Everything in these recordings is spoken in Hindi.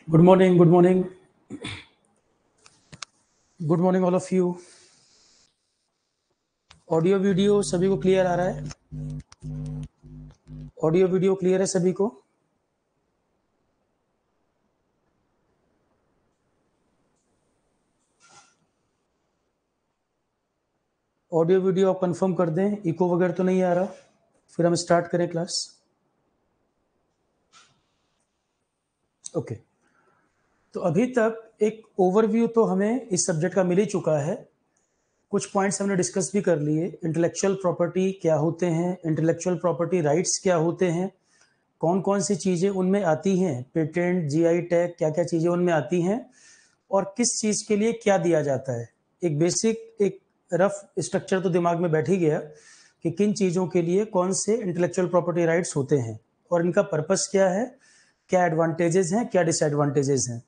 Good morning, good morning, good morning all of you. Audio video सभी को क्लियर आ रहा है? ऑडियो वीडियो क्लियर है सभी को? ऑडियो वीडियो आप कंफर्म कर दें, इको वगैरह तो नहीं आ रहा, फिर हम स्टार्ट करें क्लास। ओके, तो अभी तक एक ओवरव्यू तो हमें इस सब्जेक्ट का मिल ही चुका है। कुछ पॉइंट्स हमने डिस्कस भी कर लिए। इंटेलेक्चुअल प्रॉपर्टी क्या होते हैं, इंटेलेक्चुअल प्रॉपर्टी राइट्स क्या होते हैं, कौन कौन सी चीज़ें उनमें आती हैं, पेटेंट, जीआई टैग, क्या क्या चीज़ें उनमें आती हैं और किस चीज़ के लिए क्या दिया जाता है। एक बेसिक, एक रफ स्ट्रक्चर तो दिमाग में बैठ ही गया कि किन चीज़ों के लिए कौन से इंटेलेक्चुअल प्रॉपर्टी राइट्स होते हैं और इनका पर्पस क्या है, क्या एडवांटेजेस हैं, क्या डिसएडवांटेजेस हैं।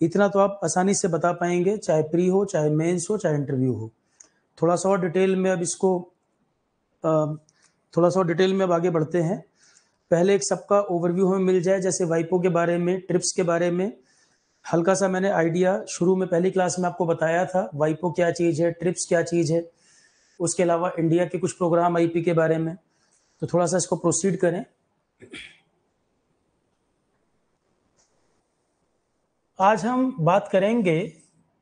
इतना तो आप आसानी से बता पाएंगे, चाहे प्री हो, चाहे मेंस हो, चाहे इंटरव्यू हो। थोड़ा सा और डिटेल में अब इसको थोड़ा सा और डिटेल में अब आगे बढ़ते हैं। पहले एक सबका ओवरव्यू हमें मिल जाए, जैसे वाइपो के बारे में, ट्रिप्स के बारे में हल्का सा मैंने आइडिया शुरू में पहली क्लास में आपको बताया था, वाइपो क्या चीज़ है, ट्रिप्स क्या चीज़ है। उसके अलावा इंडिया के कुछ प्रोग्राम आईपी के बारे में, तो थोड़ा सा इसको प्रोसीड करें। आज हम बात करेंगे,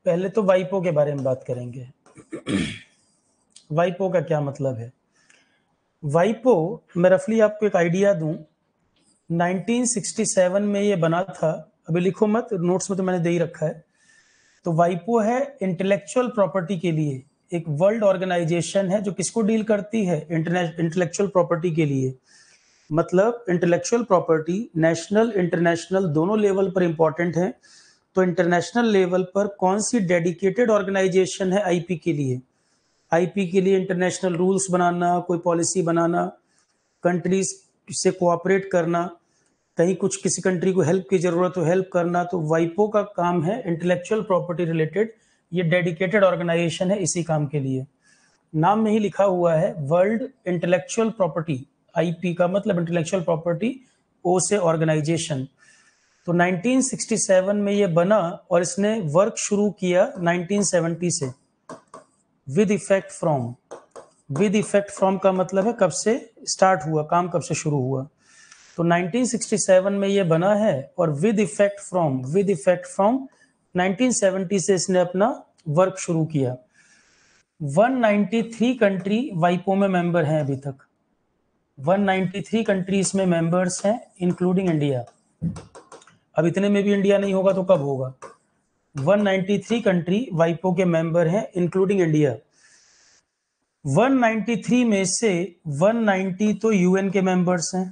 पहले तो वाइपो के बारे में बात करेंगे। वाइपो का क्या मतलब है? वाइपो, मैं रफली आपको एक आइडिया दूं, 1967 में ये बना था। अभी लिखो मत, नोट्स में तो मैंने दे ही रखा है। तो वाइपो है इंटेलेक्चुअल प्रॉपर्टी के लिए एक वर्ल्ड ऑर्गेनाइजेशन है जो किसको डील करती है, इंटेलेक्चुअल प्रॉपर्टी के लिए। मतलब इंटेलेक्चुअल प्रॉपर्टी नेशनल इंटरनेशनल दोनों लेवल पर इंपॉर्टेंट है। तो इंटरनेशनल लेवल पर कौन सी डेडिकेटेड ऑर्गेनाइजेशन है आईपी के लिए? आईपी के लिए इंटरनेशनल रूल्स बनाना, कोई पॉलिसी बनाना, कंट्रीज से कोऑपरेट करना, कहीं कुछ किसी कंट्री को हेल्प की जरूरत हो हेल्प करना। तो वाइपो का काम है इंटेलेक्चुअल प्रॉपर्टी रिलेटेड, ये डेडिकेटेड ऑर्गेनाइजेशन है इसी काम के लिए। नाम में ही लिखा हुआ है वर्ल्ड इंटेलेक्चुअल प्रॉपर्टी, आईपी का मतलब इंटेलेक्चुअल प्रॉपर्टी, ओ से ऑर्गेनाइजेशन। तो 1967 में ये बना और इसने वर्क शुरू किया 1970 से, with effect from. With effect from का मतलब है कब से स्टार्ट हुआ काम, कब से शुरू हुआ। तो 1967 में ये बना है और विद इफेक्ट फ्रॉम 1970 से इसने अपना वर्क शुरू किया। 193 कंट्री वाइपो में मेंबर हैं अभी तक। 193 कंट्रीज में मेंबर्स हैं इंक्लूडिंग इंडिया। अब इतने में भी इंडिया नहीं होगा तो कब होगा? 193 कंट्री वाइपो के मेंबर हैं इंक्लूडिंग इंडिया। 193 में से 190 तो यूएन के मेंबर्स हैं,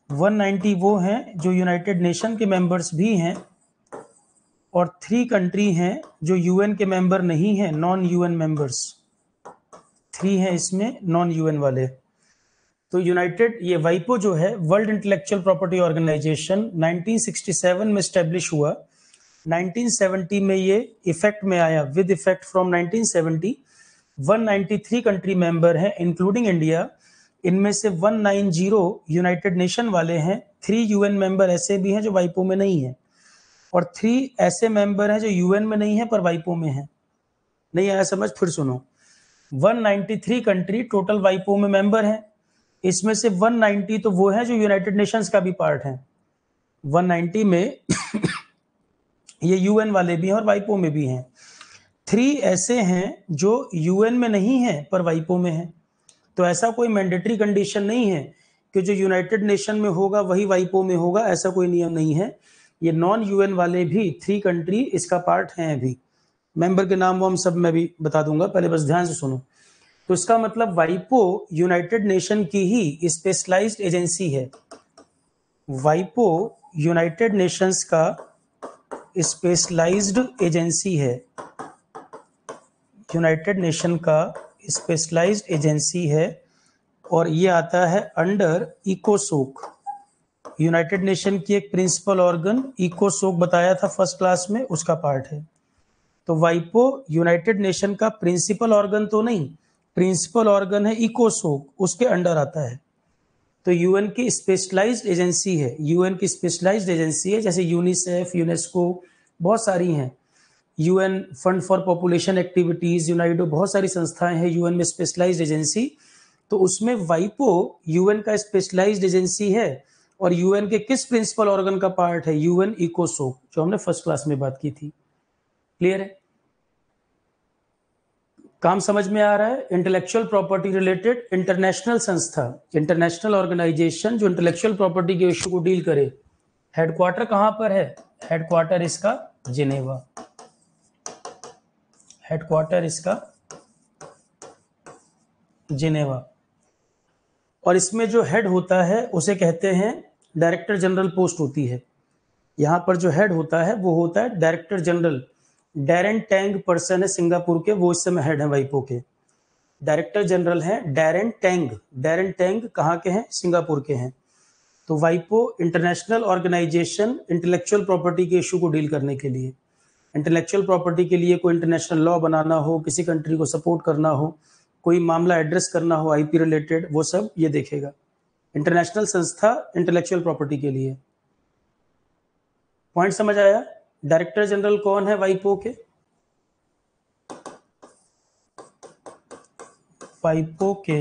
190 वो हैं जो यूनाइटेड नेशन के मेंबर्स भी हैं, और 3 कंट्री हैं जो यूएन के मेंबर नहीं हैं, नॉन यूएन मेंबर्स। 3 हैं इसमें नॉन यूएन वाले। तो यूनाइटेड, ये वाइपो जो है वर्ल्ड इंटेलेक्चुअल प्रॉपर्टी ऑर्गेनाइजेशन 1967 में स्टैब्लिश हुआ। 1970 में ये इफेक्ट में आया, with effect from 1970। 193 country member हैं इंक्लूडिंग इंडिया। इनमें से 190 यूनाइटेड नेशन वाले हैं, 3 यूएन मेंबर ऐसे भी हैं जो वाइपो में नहीं है, और 3 ऐसे मेंबर हैं जो यूएन में नहीं है पर वाइपो में हैं। नहीं आया समझ? फिर सुनो, 193 कंट्री टोटल वाइपो में मेंबर हैं। इसमें से 190 तो वो हैं जो यूनाइटेड नेशंस का भी पार्ट हैं। 190 में ये यूएन वाले भी हैं और वाइपो में भी हैं। 3 ऐसे हैं जो यूएन में नहीं है पर वाइपो में है। तो ऐसा कोई मैंडेटरी कंडीशन नहीं है कि जो यूनाइटेड नेशन में होगा वही वाइपो में होगा, ऐसा कोई नियम नहीं है। ये नॉन यूएन वाले भी 3 कंट्री इसका पार्ट हैं। अभी मेंबर के नाम वो हम सब मैं भी बता दूंगा, पहले बस ध्यान से सुनो। तो इसका मतलब वाइपो यूनाइटेड नेशन की ही स्पेशलाइज्ड एजेंसी है। वाइपो यूनाइटेड नेशंस का स्पेशलाइज्ड एजेंसी है, यूनाइटेड नेशन का स्पेशलाइज्ड एजेंसी है, और ये आता है अंडर इकोसोक। यूनाइटेड नेशन की एक प्रिंसिपल ऑर्गन इकोसोक बताया था फर्स्ट क्लास में, उसका पार्ट है। तो वाइपो यूनाइटेड नेशन का प्रिंसिपल ऑर्गन तो नहीं, प्रिंसिपल ऑर्गन है इकोसोक, उसके अंडर आता है। तो यूएन की स्पेशलाइज्ड एजेंसी है, यूएन की स्पेशलाइज्ड एजेंसी है, जैसे यूनिसेफ, यूनेस्को, बहुत सारी हैं, UN fund for population activities, UNIDO, बहुत सारी संस्थाएं हैं यूएन में स्पेशलाइज्ड एजेंसी। तो उसमें वाइपो यूएन का स्पेशलाइज्ड एजेंसी है और यूएन के किस प्रिंसिपल ऑर्गन का पार्ट है? यूएन इकोसोक, जो हमने फर्स्ट क्लास में बात की थी। क्लियर है? काम समझ में आ रहा है? इंटेलेक्चुअल प्रॉपर्टी रिलेटेड इंटरनेशनल संस्था, इंटरनेशनल ऑर्गेनाइजेशन जो इंटेलेक्चुअल प्रॉपर्टी के इश्यू को डील करे, हेडक्वार्टर कहां पर है? हेडक्वार्टर इसका जिनेवा, हेडक्वार्टर इसका जिनेवा। और इसमें जो हेड होता है उसे कहते हैं डायरेक्टर जनरल, पोस्ट होती है। यहाँ पर जो हेड होता है वो होता है director general. Darren Tang person है सिंगापुर के, वो इस समय हेड है वाइपो के। डायरेक्टर जनरल है डैरेन टैंग। डैरेन टैंग कहाँ के हैं? सिंगापुर के हैं। तो वाइपो इंटरनेशनल ऑर्गेनाइजेशन इंटेलेक्चुअल प्रॉपर्टी के इशू को डील करने के लिए, इंटेलेक्चुअल प्रॉपर्टी के लिए कोई इंटरनेशनल लॉ बनाना हो, किसी कंट्री को सपोर्ट करना हो, कोई मामला एड्रेस करना हो आईपी रिलेटेड, वो सब ये देखेगा। इंटरनेशनल संस्था इंटेलेक्चुअल प्रॉपर्टी के लिए। पॉइंट समझ आया? डायरेक्टर जनरल कौन है वाइपो के? वाइपो के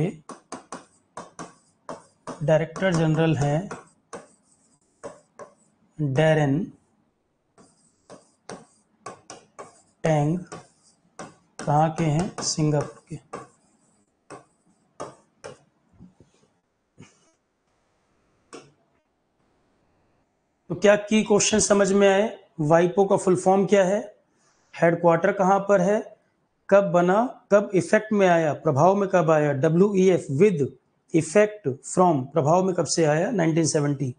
डायरेक्टर जनरल हैं डैरेन टैंग। कहाँ के हैं? सिंगापुर के। तो क्या की क्वेश्चन समझ में आए? वाइपो का फुल फॉर्म क्या है? हेडक्वार्टर कहां पर है? कब बना? कब इफेक्ट में आया? प्रभाव में कब आया? WEF, विद इफेक्ट फ्रॉम, प्रभाव में कब से आया? 1970।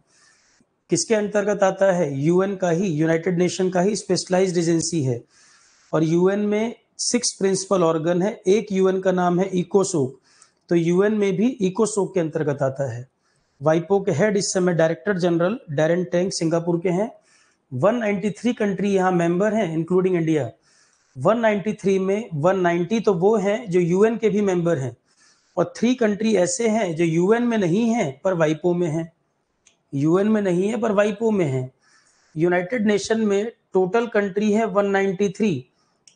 किसके अंतर्गत आता है? यूएन का ही, यूनाइटेड नेशन का ही स्पेशलाइज्ड एजेंसी है। और यूएन में 6 प्रिंसिपल ऑर्गन है। एक यूएन का नाम है इकोसोक, तो यूएन में भी इकोसोक के अंतर्गत आता है। वाइपो के हेड इस समय director general Darren Tang Singapore के हैं। 193 कंट्री यहाँ मेंबर हैं इंक्लूडिंग इंडिया। 193 में 190 तो वो हैं जो यूएन के भी मेंबर हैं, और 3 कंट्री ऐसे हैं जो यूएन में नहीं हैं पर वाइपो में हैं। यूएन में नहीं है पर वाइपो में है। यूनाइटेड नेशन में टोटल कंट्री है 193।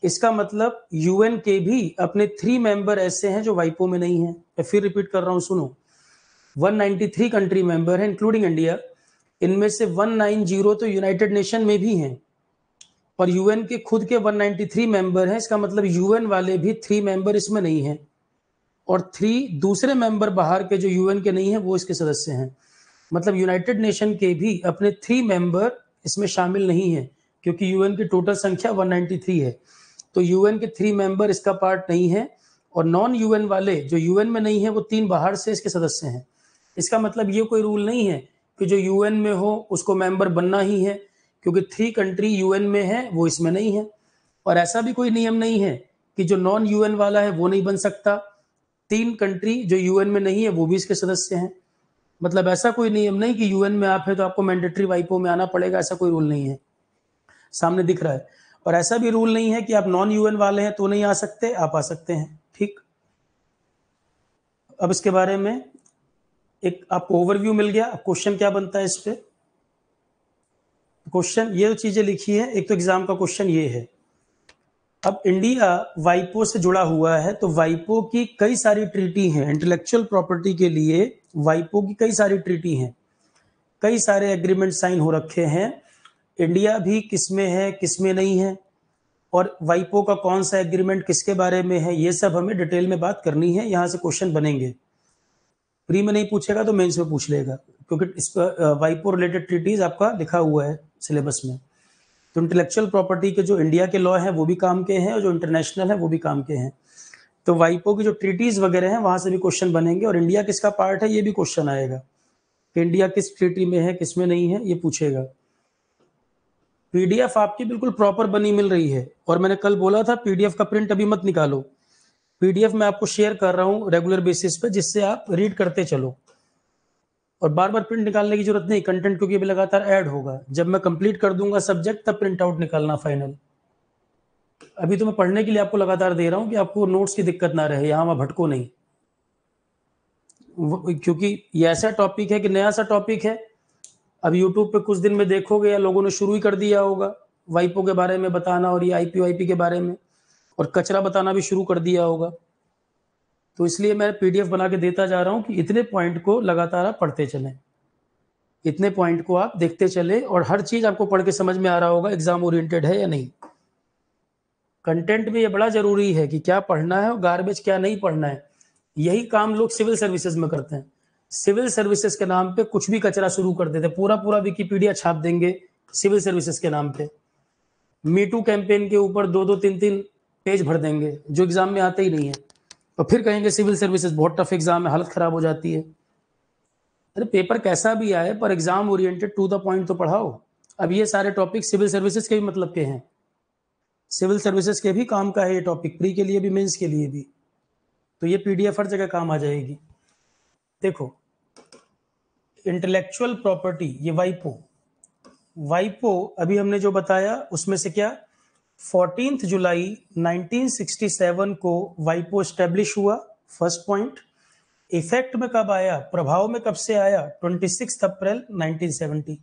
इसका मतलब यूएन के भी अपने 3 मेंबर ऐसे हैं जो वाइपो में नहीं है। मैं फिर रिपीट कर रहा हूं, सुनो। 193 कंट्री मेंबर है इंक्लूडिंग इंडिया। इनमें से 190 तो यूनाइटेड नेशन में भी हैं, और यूएन के खुद के 193 मेंबर हैं। इसका मतलब यूएन वाले भी 3 मेंबर इसमें नहीं हैं, और 3 दूसरे मेंबर बाहर के जो यूएन के नहीं हैं वो इसके सदस्य हैं। मतलब यूनाइटेड नेशन के भी अपने 3 मेंबर इसमें शामिल नहीं है, क्योंकि यूएन की टोटल संख्या 193 है। तो यूएन के 3 मेंबर इसका पार्ट नहीं है, और नॉन यूएन वाले जो यूएन में नहीं है वो 3 बाहर से इसके सदस्य हैं। इसका मतलब ये कोई रूल नहीं है कि जो यूएन में हो उसको मेंबर बनना ही है, क्योंकि 3 कंट्री यूएन में है वो इसमें नहीं है। और ऐसा भी कोई नियम नहीं है कि जो नॉन यूएन वाला है वो नहीं बन सकता। 3 कंट्री जो यूएन में नहीं है वो भी इसके सदस्य हैं। मतलब ऐसा कोई नियम नहीं कि यूएन में आप है तो आपको मैंडेटरी वाइपो में आना पड़ेगा, ऐसा कोई रूल नहीं है। सामने दिख रहा है। और ऐसा भी रूल नहीं है कि आप नॉन यूएन वाले हैं तो नहीं आ सकते, आप आ सकते हैं। ठीक, अब इसके बारे में एक आपको ओवरव्यू मिल गया। क्वेश्चन क्या बनता है इस पे? क्वेश्चन ये चीजें लिखी है। एक तो एग्जाम का क्वेश्चन ये है, अब इंडिया वाइपो से जुड़ा हुआ है, तो वाइपो की कई सारी ट्रीटी हैं इंटेलेक्चुअल प्रॉपर्टी के लिए। वाइपो की कई सारी ट्रीटी हैं, कई सारे एग्रीमेंट साइन हो रखे हैं। इंडिया भी किसमें है किसमें नहीं है, और वाइपो का कौन सा एग्रीमेंट किसके बारे में है, ये सब हमें डिटेल में बात करनी है। यहाँ से क्वेश्चन बनेंगे। प्री में नहीं पूछेगा तो मेंस में पूछ लेगा, क्योंकि इस पर वाइपो रिलेटेड ट्रीटीज आपका लिखा हुआ है सिलेबस में। तो इंटेलेक्चुअल प्रॉपर्टी के जो इंडिया के लॉ हैं वो भी काम के हैं, और जो इंटरनेशनल है वो भी काम के हैं। तो वाइपो की जो ट्रीटीज वगैरह हैं वहां से भी क्वेश्चन बनेंगे, और इंडिया किसका पार्ट है ये भी क्वेश्चन आएगा कि इंडिया किस ट्रीटी में है किसमें नहीं है, ये पूछेगा। पीडीएफ आपकी बिल्कुल प्रॉपर बनी मिल रही है, और मैंने कल बोला था पीडीएफ का प्रिंट अभी मत निकालो। पीडीएफ मैं आपको शेयर कर रहा हूँ रेगुलर बेसिस पे, जिससे आप रीड करते चलो, और बार बार प्रिंट निकालने की जरूरत नहीं। कंटेंट क्योंकि अभी लगातार ऐड होगा, जब मैं कंप्लीट कर दूंगा सब्जेक्ट तब प्रिंट आउट निकालना फाइनल। अभी तो मैं पढ़ने के लिए आपको लगातार दे रहा हूँ कि आपको नोट्स की दिक्कत ना रहे, यहाँ वहाँ भटको नहीं। क्योंकि ये ऐसा टॉपिक है कि नया सा टॉपिक है। अब यूट्यूब पे कुछ दिन में देखोगे या लोगों ने शुरू ही कर दिया होगा वाइपो के बारे में बताना और ये आईपी वाईपी के बारे में, और कचरा बताना भी शुरू कर दिया होगा। तो इसलिए मैं पीडीएफ बना के देता जा रहा हूँ कि इतने पॉइंट को लगातार आप पढ़ते चलें, इतने पॉइंट को आप देखते चले, और हर चीज आपको पढ़ के समझ में आ रहा होगा एग्जाम ओरिएंटेड है या नहीं। कंटेंट में ये बड़ा जरूरी है कि क्या पढ़ना है और गार्बेज क्या नहीं पढ़ना है। यही काम लोग सिविल सर्विसेज में करते हैं। सिविल सर्विसेज के नाम पे कुछ भी कचरा शुरू कर देते, पूरा पूरा विकिपीडिया छाप देंगे सिविल सर्विसेज के नाम पे। मीटू कैंपेन के ऊपर 2-2, 3-3 पेज भर देंगे जो एग्जाम में आते ही नहीं है, और फिर कहेंगे सिविल सर्विसेज बहुत टफ एग्जाम है, हालत खराब हो जाती है। अरे पेपर कैसा भी आए पर exam oriented to the point तो पढ़ाओ। अब ये सारे टॉपिक सिविल सर्विसेज के भी मतलब के हैं, सिविल सर्विसेज के भी काम का है ये टॉपिक, प्री के लिए भी मेंस के लिए भी। तो ये पीडीएफ हर जगह काम आ जाएगी। देखो इंटेलेक्चुअल प्रॉपर्टी, ये वाइपो, वाइपो अभी हमने जो बताया उसमें से क्या 14 जुलाई 1967 को वाइपो स्टैब्लिश हुआ, फर्स्ट पॉइंट। इफेक्ट में कब आया, प्रभाव में कब से आया, 26 अप्रैल 1970।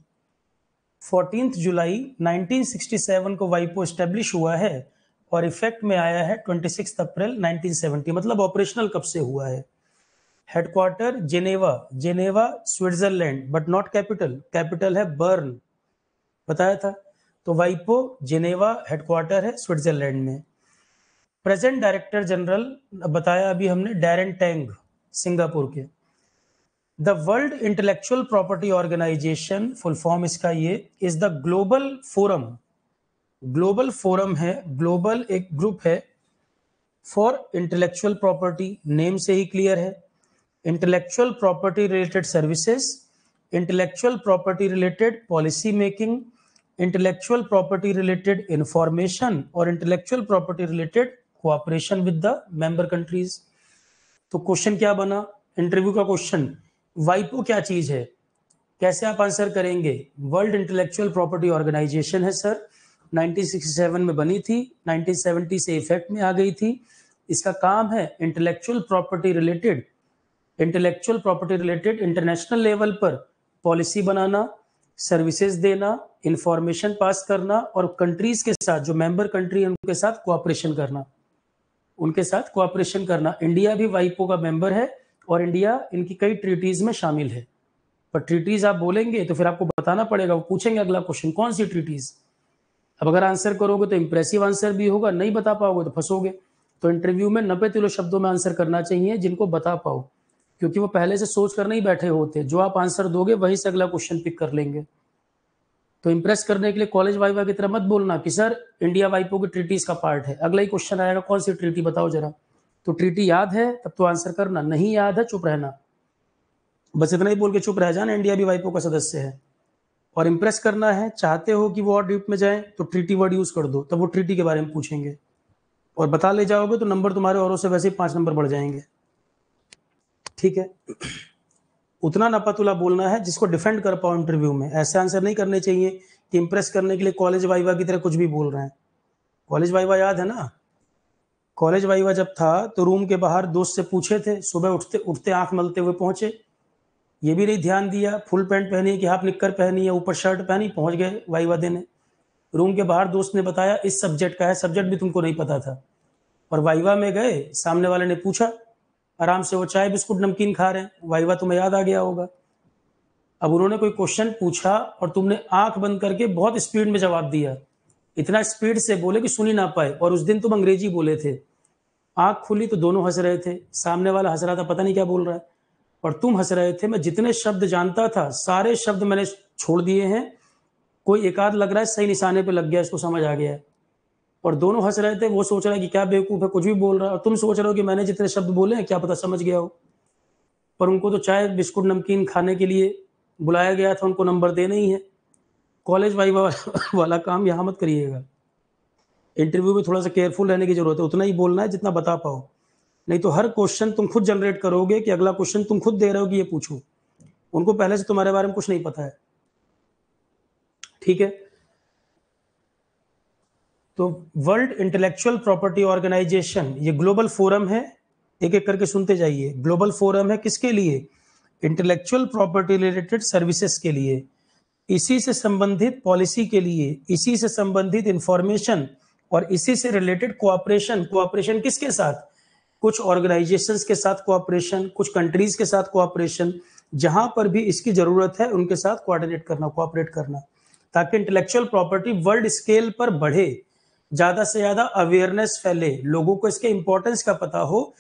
14 जुलाई 1967 को वाइपो स्टैब्लिश हुआ है और इफेक्ट में आया है 26 अप्रैल 1970। मतलब ऑपरेशनल कब से हुआ है। Headquarter Geneva, Geneva Switzerland, but not capital, capital है बर्न, बताया था। तो वाइपो जेनेवा हेडक्वार्टर है स्विट्जरलैंड में। प्रेजेंट डायरेक्टर जनरल बताया अभी हमने, डैरेन टैंग, सिंगापुर के। The world intellectual property organisation, full form इसका ये, is the global forum, global forum है, ग्लोबल एक ग्रुप है फॉर इंटेलेक्चुअल प्रॉपर्टी, नेम से ही क्लियर है। Intellectual property related services, intellectual property related policy making, intellectual property related information, और intellectual property related cooperation with the member countries. तो क्वेश्चन क्या बना, इंटरव्यू का क्वेश्चन, वाइपो क्या चीज है, कैसे आप आंसर करेंगे। वर्ल्ड इंटेलेक्चुअल प्रॉपर्टी ऑर्गेनाइजेशन है सर, 1967 में बनी थी, 1970 से इफेक्ट में आ गई थी। इसका काम है intellectual property related, intellectual property related international level पर पॉलिसी बनाना, सर्विसेज देना, इंफॉर्मेशन पास करना, और कंट्रीज के साथ, जो मेंबर कंट्री है उनके साथ कोऑपरेशन करना, उनके साथ कोऑपरेशन करना। इंडिया भी वाइपो का मेंबर है और इंडिया इनकी कई ट्रीटीज में शामिल है। पर ट्रीटीज आप बोलेंगे तो फिर आपको बताना पड़ेगा, वो पूछेंगे अगला क्वेश्चन कौन सी ट्रीटीज। अब अगर आंसर करोगे तो इंप्रेसिव आंसर भी होगा, नहीं बता पाओगे तो फंसोगे। तो इंटरव्यू में 90 शब्दों में आंसर करना चाहिए जिनको बता पाओ, क्योंकि वो पहले से सोच कर नहीं बैठे होते, जो आप आंसर दोगे वहीं से अगला क्वेश्चन पिक कर लेंगे। तो इंप्रेस करने के लिए कॉलेज वाइवा की तरह मत बोलना कि सर इंडिया वाइपो की ट्रीटीज का पार्ट है। अगला ही क्वेश्चन आएगा कौन सी ट्रीटी बताओ जरा, तो ट्रीटी याद है तब तो आंसर करना, नहीं याद है चुप रहना, बस इतना ही बोल के चुप रह जाना इंडिया भी वाइपो का सदस्य है। और इंप्रेस करना है, चाहते हो कि वो और डीप में जाए तो ट्रीटी वर्ड यूज कर दो, तब वो ट्रीटी के बारे में पूछेंगे, और बता ले जाओगे तो नंबर तुम्हारे औरों से वैसे ही 5 नंबर बढ़ जाएंगे। ठीक है, उतना नपातुला बोलना है जिसको डिफेंड कर पाओ इंटरव्यू में। ऐसे आंसर नहीं करने चाहिए कि इंप्रेस करने के लिए कॉलेज वाइवा की तरह कुछ भी बोल रहे हैं। कॉलेज वाइवा याद है ना, कॉलेज वाइवा जब था तो रूम के बाहर दोस्त से पूछे थे, सुबह उठते उठते आंख मलते हुए पहुंचे, ये भी नहीं ध्यान दिया फुल पैंट पहनी है कि हाफ निक्कर पहनी है, ऊपर शर्ट पहनी, पहुंच गए वाइवा देने। रूम के बाहर दोस्त ने बताया इस सब्जेक्ट का है, सब्जेक्ट भी तुमको नहीं पता था। और वाइवा में गए, सामने वाले ने पूछा, आराम से वो चाय बिस्कुट नमकीन खा रहे हैं, वाइवा तुम्हें याद आ गया होगा। अब उन्होंने कोई क्वेश्चन पूछा और तुमने आंख बंद करके बहुत स्पीड में जवाब दिया, इतना स्पीड से बोले कि सुन ही ना पाए। और उस दिन तुम अंग्रेजी बोले थे, आंख खुली तो दोनों हंस रहे थे, सामने वाला हंस रहा था पता नहीं क्या बोल रहा है, और तुम हंस रहे थे। मैं जितने शब्द जानता था सारे शब्द मैंने छोड़ दिए हैं, कोई एक आध लग रहा है सही निशाने पे लग गया, इसको समझ आ गया है। और दोनों हंस रहे थे, वो सोच रहा है कि क्या बेवकूफ है कुछ भी बोल रहा है, और तुम सोच रहे हो कि मैंने जितने शब्द बोले हैं क्या पता समझ गया हो। पर उनको तो चाय बिस्कुट नमकीन खाने के लिए बुलाया गया था, उनको नंबर देना ही है। कॉलेज वाइवा वाला काम यहाँ मत करिएगा। इंटरव्यू में थोड़ा सा केयरफुल रहने की जरूरत है, उतना ही बोलना है जितना बता पाओ, नहीं तो हर क्वेश्चन तुम खुद जनरेट करोगे कि अगला क्वेश्चन तुम खुद दे रहे हो कि ये पूछो, उनको पहले से तुम्हारे बारे में कुछ नहीं पता है। ठीक है, तो वर्ल्ड इंटेलेक्चुअल प्रॉपर्टी ऑर्गेनाइजेशन ये ग्लोबल फोरम है एक एक करके सुनते जाइए। ग्लोबल फोरम है किसके लिए? इंटेलेक्चुअल प्रॉपर्टी रिलेटेड सर्विसेज के लिए, इसी से संबंधित पॉलिसी के लिए, इसी से संबंधित इंफॉर्मेशन और इसी से रिलेटेड कोऑपरेशन। कोऑपरेशन किसके साथ? कुछ ऑर्गेनाइजेशंस के साथ कोऑपरेशन, कुछ कंट्रीज के साथ कोऑपरेशन, जहां पर भी इसकी जरूरत है उनके साथ कोऑर्डिनेट करना, कोऑपरेट करना, ताकि इंटेलेक्चुअल प्रॉपर्टी वर्ल्ड स्केल पर बढ़े, ज्यादा से ज्यादा अवेयरनेस फैले, लोगों को इसके इंपॉर्टेंस का पता हो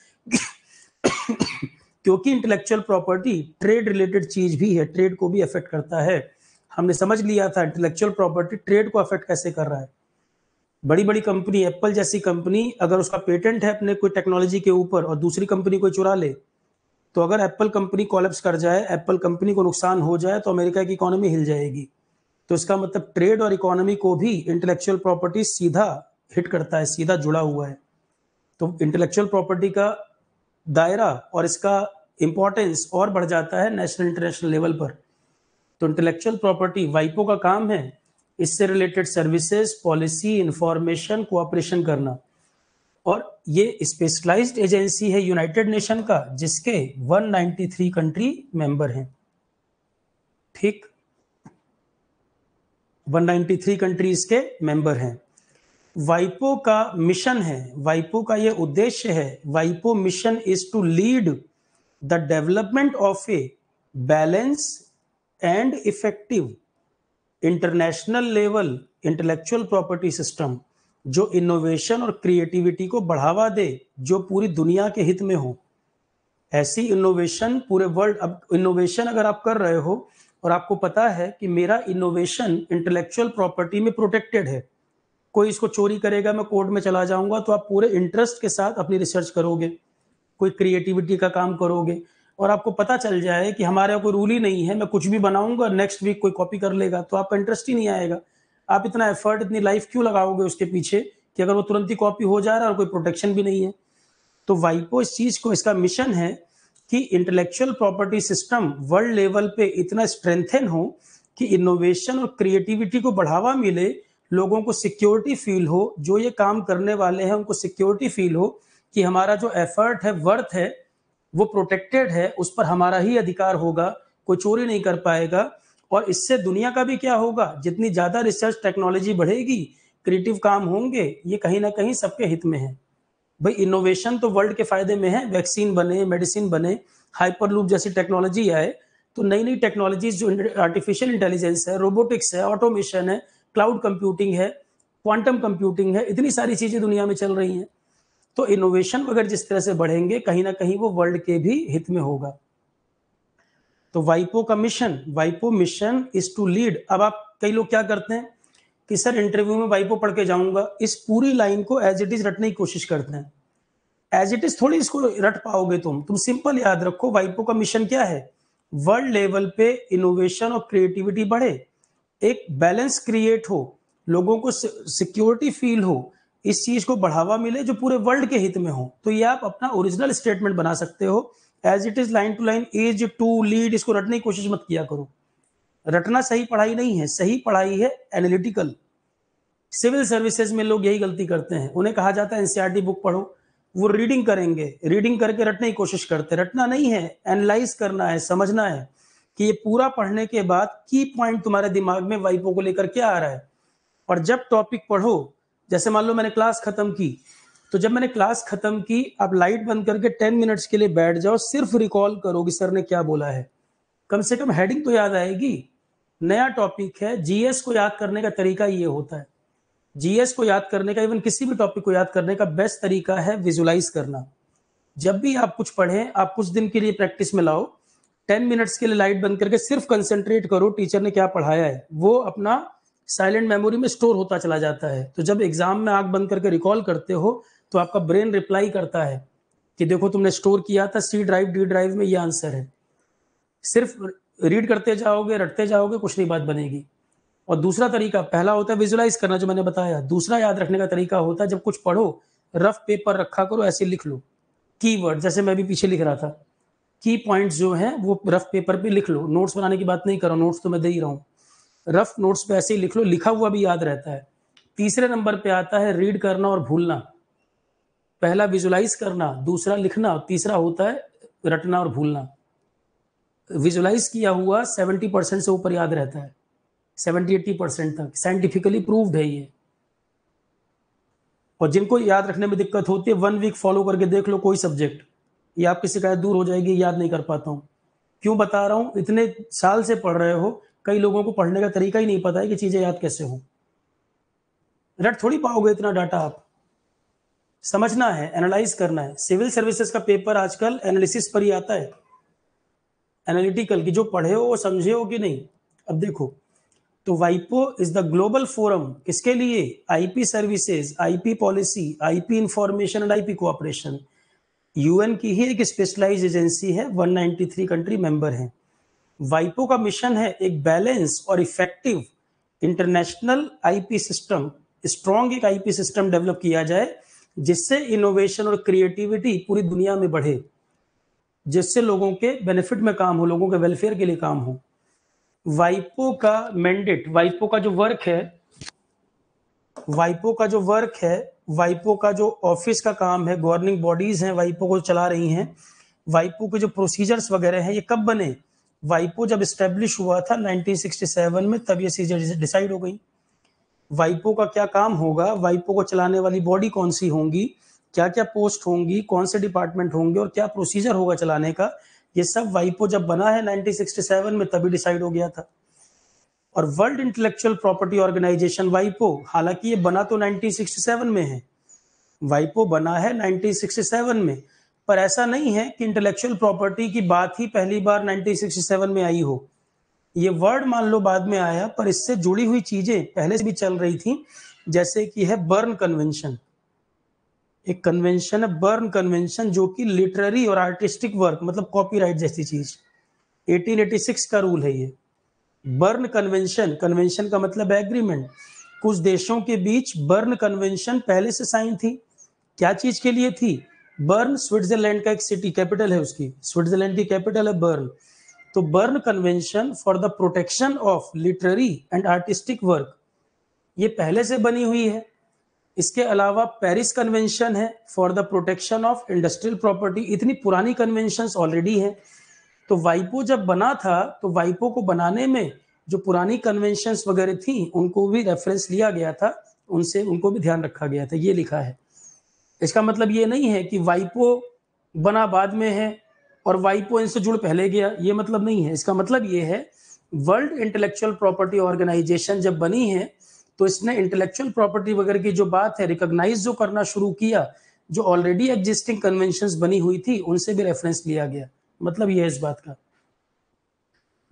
क्योंकि इंटेलेक्चुअल प्रॉपर्टी ट्रेड रिलेटेड चीज भी है, ट्रेड को भी अफेक्ट करता है। हमने समझ लिया था इंटेलेक्चुअल प्रॉपर्टी ट्रेड को अफेक्ट कैसे कर रहा है। बड़ी बड़ी कंपनी, एप्पल जैसी कंपनी, अगर उसका पेटेंट है अपने कोई टेक्नोलॉजी के ऊपर और दूसरी कंपनी कोई चुरा ले, तो अगर एप्पल कंपनी कोलैप्स कर जाए, एप्पल कंपनी को नुकसान हो जाए, तो अमेरिका की इकोनॉमी हिल जाएगी। तो इसका मतलब ट्रेड और इकोनॉमी को भी इंटेलेक्चुअल प्रॉपर्टी सीधा हिट करता है, सीधा जुड़ा हुआ है। तो इंटेलेक्चुअल प्रॉपर्टी का दायरा और इसका इंपॉर्टेंस और बढ़ जाता है नेशनल इंटरनेशनल लेवल पर। तो इंटेलेक्चुअल प्रॉपर्टी वाइपो का काम है इससे related services, policy, information, cooperation करना। और ये स्पेशलाइज्ड एजेंसी है यूनाइटेड नेशन का, जिसके 193 कंट्री मेंबर हैं। ठीक, 193 कंट्रीज के मेंबर हैं। वाइपो का मिशन है, वाइपो का ये उद्देश्य है, वाइपो mission is to lead the development of a balance and effective international level intellectual property system, जो इनोवेशन और क्रिएटिविटी को बढ़ावा दे, जो पूरी दुनिया के हित में हो। ऐसी इनोवेशन पूरे वर्ल्ड, अब इनोवेशन अगर आप कर रहे हो और आपको पता है कि मेरा इनोवेशन इंटेलेक्चुअल प्रॉपर्टी में प्रोटेक्टेड है, कोई इसको चोरी करेगा मैं कोर्ट में चला जाऊंगा, तो आप पूरे इंटरेस्ट के साथ अपनी रिसर्च करोगे, कोई क्रिएटिविटी का काम करोगे, और आपको पता चल जाए कि हमारे यहाँ कोई रूल ही नहीं है, मैं कुछ भी बनाऊंगा नेक्स्ट वीक कोई कॉपी कर लेगा, तो आपका इंटरेस्ट ही नहीं आएगा। आप इतना एफर्ट, इतनी लाइफ क्यों लगाओगे उसके पीछे कि अगर वो तुरंत ही कॉपी हो जा रहा है और कोई प्रोटेक्शन भी नहीं है। तो वाइपो इस चीज को, इसका मिशन है कि intellectual property system world level पे इतना स्ट्रेंथन हो कि इनोवेशन और क्रिएटिविटी को बढ़ावा मिले, लोगों को सिक्योरिटी फील हो, जो ये काम करने वाले हैं उनको सिक्योरिटी फील हो कि हमारा जो एफर्ट है, वर्थ है, वो प्रोटेक्टेड है, उस पर हमारा ही अधिकार होगा, कोई चोरी नहीं कर पाएगा। और इससे दुनिया का भी क्या होगा, जितनी ज्यादा रिसर्च टेक्नोलॉजी बढ़ेगी, क्रिएटिव काम होंगे, ये कहीं ना कहीं सबके हित में है। भाई इनोवेशन तो वर्ल्ड के फायदे में है, वैक्सीन बने, मेडिसिन बने, हाइपरलूप जैसी टेक्नोलॉजी आए, तो नई नई टेक्नोलॉजीज जो आर्टिफिशियल इंटेलिजेंस है, रोबोटिक्स है, ऑटोमेशन है, क्लाउड कंप्यूटिंग है, क्वांटम कंप्यूटिंग है, इतनी सारी चीजें दुनिया में चल रही हैं। तो इनोवेशन अगर जिस तरह से बढ़ेंगे, कहीं ना कहीं वो वर्ल्ड के भी हित में होगा। तो वाइपो का मिशन, वाइपो मिशन इज टू लीड। अब आप, कई लोग क्या करते हैं कि सर इंटरव्यू में वाइपो पढ़ के जाऊंगा, इस पूरी लाइन को एज इट इज रटने की कोशिश करते हैं। एज इट इज थोड़ी इसको रट पाओगे तुम सिंपल याद रखो वाइपो का मिशन क्या है। वर्ल्ड लेवल पे इनोवेशन और क्रिएटिविटी बढ़े, एक बैलेंस क्रिएट हो, लोगों को सिक्योरिटी फील हो, इस चीज को बढ़ावा मिले जो पूरे वर्ल्ड के हित में हो। तो ये आप अपना ओरिजिनल स्टेटमेंट बना सकते हो, as it is, line to line, is to lead. इसको रटने की कोशिश मत किया करो, रटना सही पढ़ाई नहीं है, सही पढ़ाई है एनालिटिकल। सिविल सर्विसेज में लोग यही गलती करते हैं, उन्हें कहा जाता है एनसीईआरटी बुक पढ़ो, वो रीडिंग करेंगे, रीडिंग करके रटने की कोशिश करते हैं। रटना नहीं है, एनालाइज करना है, समझना है कि ये पूरा पढ़ने के बाद की पॉइंट तुम्हारे दिमाग में वाइपो को लेकर क्या आ रहा है। और जब टॉपिक पढ़ो, जैसे मान लो मैंने क्लास खत्म की, तो जब मैंने क्लास खत्म की, आप लाइट बंद करके 10 मिनट्स के लिए बैठ जाओ, सिर्फ रिकॉल करो कि सर ने क्या बोला है, कम से कम हेडिंग तो याद आएगी। नया टॉपिक है, जीएस को याद करने का तरीका ये होता है। जीएस को याद करने का, इवन किसी भी टॉपिक को याद करने का बेस्ट तरीका है विजुलाइज करना। जब भी आप कुछ पढ़ें, आप कुछ दिन के लिए प्रैक्टिस में लाओ, 10 मिनट्स के लिए लाइट बंद करके सिर्फ कंसेंट्रेट करो टीचर ने क्या पढ़ाया है, वो अपना साइलेंट मेमोरी में स्टोर होता चला जाता है। तो जब एग्जाम में आंख बंद करके रिकॉल करते हो, तो आपका ब्रेन रिप्लाई करता है कि देखो तुमने स्टोर किया था सी ड्राइव, डी ड्राइव में, ये आंसर है। सिर्फ रीड करते जाओगे, रटते जाओगे, कुछ नहीं बात बनेगी। और दूसरा तरीका, पहला होता है विजुलाइज करना जो मैंने बताया, दूसरा याद रखने का तरीका होता है जब कुछ पढ़ो, रफ पेपर रखा करो, ऐसे लिख लो कीवर्ड, जैसे मैं भी पीछे लिख रहा था, की पॉइंट्स जो हैं वो रफ पेपर पे लिख लो। नोट्स बनाने की बात नहीं करो, नोट्स तो मैं दे ही रहा हूँ, रफ नोट्स पे ऐसे ही लिख लो, लिखा हुआ भी याद रहता है। तीसरे नंबर पे आता है रीड करना और भूलना। पहला विजुलाइज करना, दूसरा लिखना, तीसरा होता है रटना और भूलना। विजुलाइज किया हुआ 70% से ऊपर याद रहता है, 70-80% तक, साइंटिफिकली प्रूव्ड है ये। और जिनको याद रखने में दिक्कत होती है 1 वीक फॉलो करके देख लो कोई सब्जेक्ट, ये आपकी शिकायत दूर हो जाएगी। याद नहीं कर पाता हूँ, क्यों बता रहा हूँ, इतने साल से पढ़ रहे हो, कई लोगों को पढ़ने का तरीका ही नहीं पता है कि चीजें याद कैसे हो। रट थोड़ी पाओगे इतना डाटा, आप समझना है, एनालाइज करना है। सिविल सर्विसेज का पेपर आजकल एनालिसिस पर ही आता है, एनालिटिकल की, जो पढ़े हो वो समझे हो कि नहीं। अब देखो, तो वाइपो इज द ग्लोबल फोरम, किसके लिए, IP services, IP policy, IP information and IP cooperation. UN की ही एक स्पेशलाइज एजेंसी है, 193 कंट्री मेंबर हैं। वाइपो का मिशन है एक बैलेंस और effective international IP system, strong एक आईपी सिस्टम डेवलप किया जाए जिससे इनोवेशन और क्रिएटिविटी पूरी दुनिया में बढ़े, जिससे लोगों के बेनिफिट में काम हो, लोगों के वेलफेयर के लिए काम हो। वाइपो का मैंडेट, वाइपो का जो वर्क है, वाइपो का जो वर्क है, वाइपो का जो ऑफिस का काम है, गवर्निंग बॉडीज हैं वाइपो को चला रही हैं। वाइपो के जो प्रोसीजर्स वगैरह हैं ये कब बने, वाइपो जब स्टैब्लिश हुआ था 1967 में, तब ये चीजें डिसाइड हो गई। वाइपो का क्या काम होगा, वाइपो को चलाने वाली बॉडी कौन सी होंगी, क्या क्या पोस्ट होंगी, कौन से डिपार्टमेंट होंगे और क्या प्रोसीजर होगा चलाने का, ये सब वाइपो जब बना है 1967 में तभी डिसाइड हो गया था। और वर्ल्ड इंटेलेक्चुअल प्रॉपर्टी ऑर्गेनाइजेशन वाइपो, हालांकि ये बना तो 1967 में है, वाइपो बना है 1967 में, पर ऐसा नहीं है कि इंटेलेक्चुअल प्रॉपर्टी की बात ही पहली बार 1967 में आई हो। ये वर्ड मान लो बाद में आया, पर इससे जुड़ी हुई चीजें पहले से भी चल रही थी, जैसे कि है बर्न कन्वेंशन। एक कन्वेंशन है बर्न कन्वेंशन, जो कि लिटरेरी और आर्टिस्टिक वर्क, मतलब कॉपीराइट जैसी चीज, 1886 का रूल है ये। बर्न कन्वेंशन, कन्वेंशन का मतलब एग्रीमेंट, कुछ देशों के बीच बर्न कन्वेंशन पहले से साइन थी। क्या चीज के लिए थी, बर्न स्विट्जरलैंड का एक सिटी, कैपिटल है उसकी, स्विट्जरलैंड की कैपिटल है बर्न। तो burn convention for the protection of literary and artistic work, ये पहले से बनी हुई है। इसके अलावा पेरिस कन्वेंशन है for the protection of industrial property, इतनी पुरानी कन्वेंशंस ऑलरेडी हैं। तो वाइपो जब बना था तो वाइपो को बनाने में जो पुरानी कन्वेंशंस वगैरह थी उनको भी रेफरेंस लिया गया था, उनसे उनको भी ध्यान रखा गया था, ये लिखा है। इसका मतलब ये नहीं है कि वाइपो बना बाद में है और वाइपो इनसे जुड़ पहले गया, ये मतलब नहीं है। इसका मतलब ये है वर्ल्ड इंटेलेक्चुअल प्रॉपर्टी ऑर्गेनाइजेशन जब बनी है तो इसने इंटेलेक्चुअल प्रॉपर्टी वगैरह की जो बात है रिकॉग्नाइज जो करना शुरू किया, जो ऑलरेडी एग्जिस्टिंग कन्वेंशंस बनी हुई थी उनसे भी रेफरेंस लिया गया, मतलब ये है इस बात का।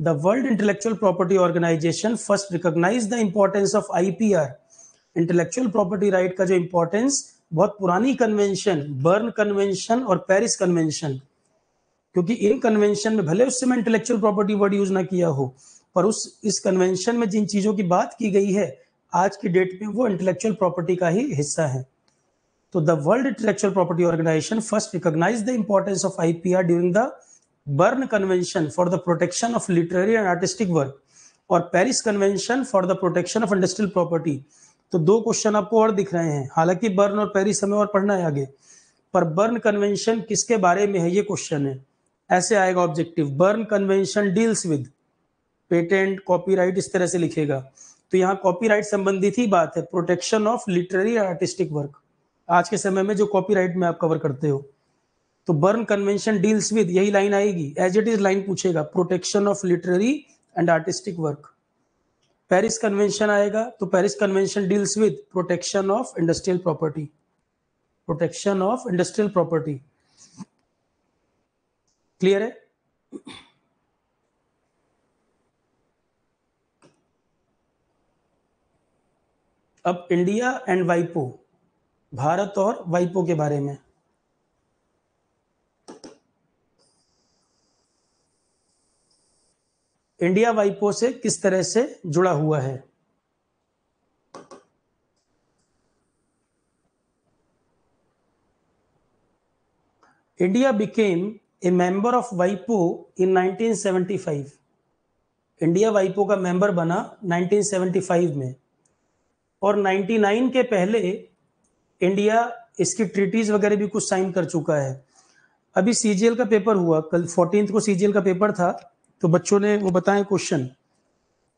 The World Intellectual Property Organization first recognized the importance of IPR, intellectual property right का जो इंपॉर्टेंस, बहुत पुरानी कन्वेंशन, बर्न कन्वेंशन और पेरिस कन्वेंशन, क्योंकि इन कन्वेंशन में भले उस समय इंटेलेक्चुअल प्रॉपर्टी वर्ड यूज ना किया हो, पर इस कन्वेंशन में जिन चीजों की बात की गई है आज की डेट में वो इंटेलेक्चुअल प्रॉपर्टी का ही हिस्सा है। तो the world intellectual property organisation first recognise the importance of IPR during the Berne convention for the protection of literary and artistic work और Paris convention for the protection of industrial property. तो 2 क्वेश्चन आपको और दिख रहे हैं, हालांकि बर्न और पेरिस हमें और पढ़ना है आगे, पर बर्न कन्वेंशन किसके बारे में है ये क्वेश्चन है। ऐसे आएगा objective, burn convention deals with patent, copyright, इस तरह से लिखेगा। तो यहाँ कॉपीराइट संबंधित ही बात है, protection of literary and artistic work, आज के समय में जो कॉपीराइट में आप कवर करते हो। तो बर्न कन्वेंशन डील्स विद, यही लाइन आएगी, एज इट इज लाइन पूछेगा, protection of literary and artistic work. Paris convention आएगा तो Paris convention deals with protection of industrial property, protection of industrial property. Clear है? अब इंडिया एंड वाइपो, भारत और वाइपो के बारे में। इंडिया वाइपो से किस तरह से जुड़ा हुआ है। India became a member of वाइपो इन 1975, इंडिया वाइपो का मेंबर बना 1975 में, और 99 के पहले इंडिया इसकी ट्रीटीज वगैरह भी कुछ साइन कर चुका है। अभी सीजीएल का पेपर हुआ, कल 14 को सीजीएल का पेपर था, तो बच्चों ने वो बताए क्वेश्चन।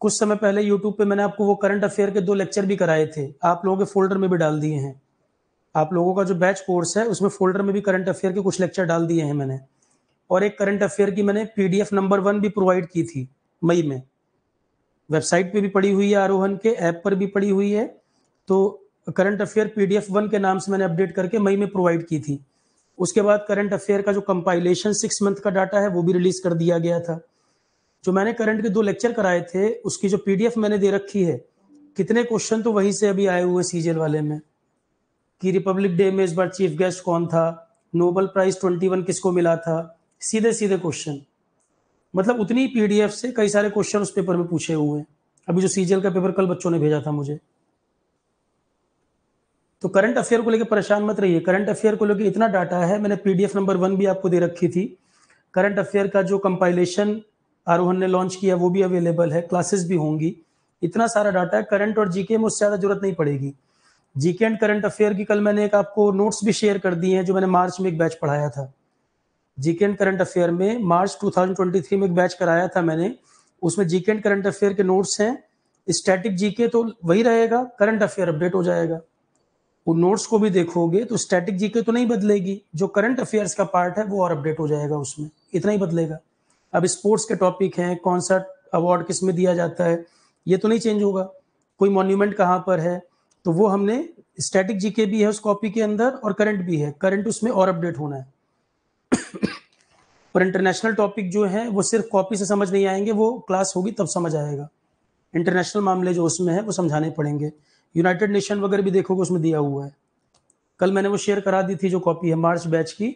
कुछ समय पहले यूट्यूब पे मैंने आपको वो करंट अफेयर के 2 लेक्चर भी कराए थे, आप लोगों के फोल्डर में भी डाल दिए हैं। आप लोगों का जो बैच कोर्स है उसमें फोल्डर में भी करंट अफेयर के कुछ लेक्चर डाल दिए हैं मैंने, और एक करंट अफेयर की मैंने पीडीएफ नंबर 1 भी प्रोवाइड की थी मई में। वेबसाइट पे भी पड़ी हुई है, आरोहन के ऐप पर भी पड़ी हुई है। तो करंट अफेयर पीडीएफ 1 के नाम से मैंने अपडेट करके मई में प्रोवाइड की थी। उसके बाद करंट अफेयर का जो कंपाइलेशन 6 मंथ का डाटा है वो भी रिलीज कर दिया गया था। जो मैंने करंट के 2 लेक्चर कराए थे उसकी जो पीडीएफ मैंने दे रखी है, कितने क्वेश्चन तो वहीं से अभी आए हुए सीजीएल वाले में, कि रिपब्लिक डे में इस बार चीफ गेस्ट कौन था, नोबेल प्राइज 21 किसको मिला था, सीधे सीधे क्वेश्चन। मतलब उतनी पीडीएफ से कई सारे क्वेश्चन उस पेपर में पूछे हुए हैं, अभी जो सीजीएल का पेपर कल बच्चों ने भेजा था मुझे। तो करंट अफेयर को लेकर परेशान मत रहिए, करंट अफेयर को लेकर इतना डाटा है, मैंने पीडीएफ नंबर 1 भी आपको दे रखी थी। करंट अफेयर का जो कंपाइलेशन आरोहन ने लॉन्च किया वो भी अवेलेबल है, क्लासेस भी होंगी। इतना सारा डाटा है, करंट और जीके में उससे ज्यादा जरूरत नहीं पड़ेगी। जीके एंड करंट अफेयर की कल मैंने एक आपको नोट्स भी शेयर कर दिए हैं, जो मैंने मार्च में एक बैच पढ़ाया था। जीके एंड करंट अफेयर में मार्च 2023 में एक बैच कराया था मैंने, उसमें जीके एंड करंट अफेयर के नोट्स हैं। स्टैटिक जीके तो वही रहेगा, करंट अफेयर अपडेट हो जाएगा। वो नोट्स को भी देखोगे तो स्टैटिक जीके तो नहीं बदलेगी, जो करंट अफेयर्स का पार्ट है वो और अपडेट हो जाएगा, उसमें इतना ही बदलेगा। अब स्पोर्ट्स के टॉपिक हैं, कौन सा अवार्ड किस में दिया जाता है, ये तो नहीं चेंज होगा। कोई मॉन्यूमेंट कहाँ पर है, तो वो हमने स्टैटिक जीके भी है उस कॉपी के अंदर और करंट भी है, करंट उसमें और अपडेट होना है। और इंटरनेशनल टॉपिक जो है वो सिर्फ कॉपी से समझ नहीं आएंगे, वो क्लास होगी तब समझ आएगा। इंटरनेशनल मामले जो उसमें है वो समझाने पड़ेंगे। यूनाइटेड नेशन वगैरह भी देखोगे उसमें दिया हुआ है, कल मैंने वो शेयर करा दी थी जो कॉपी है मार्च बैच की,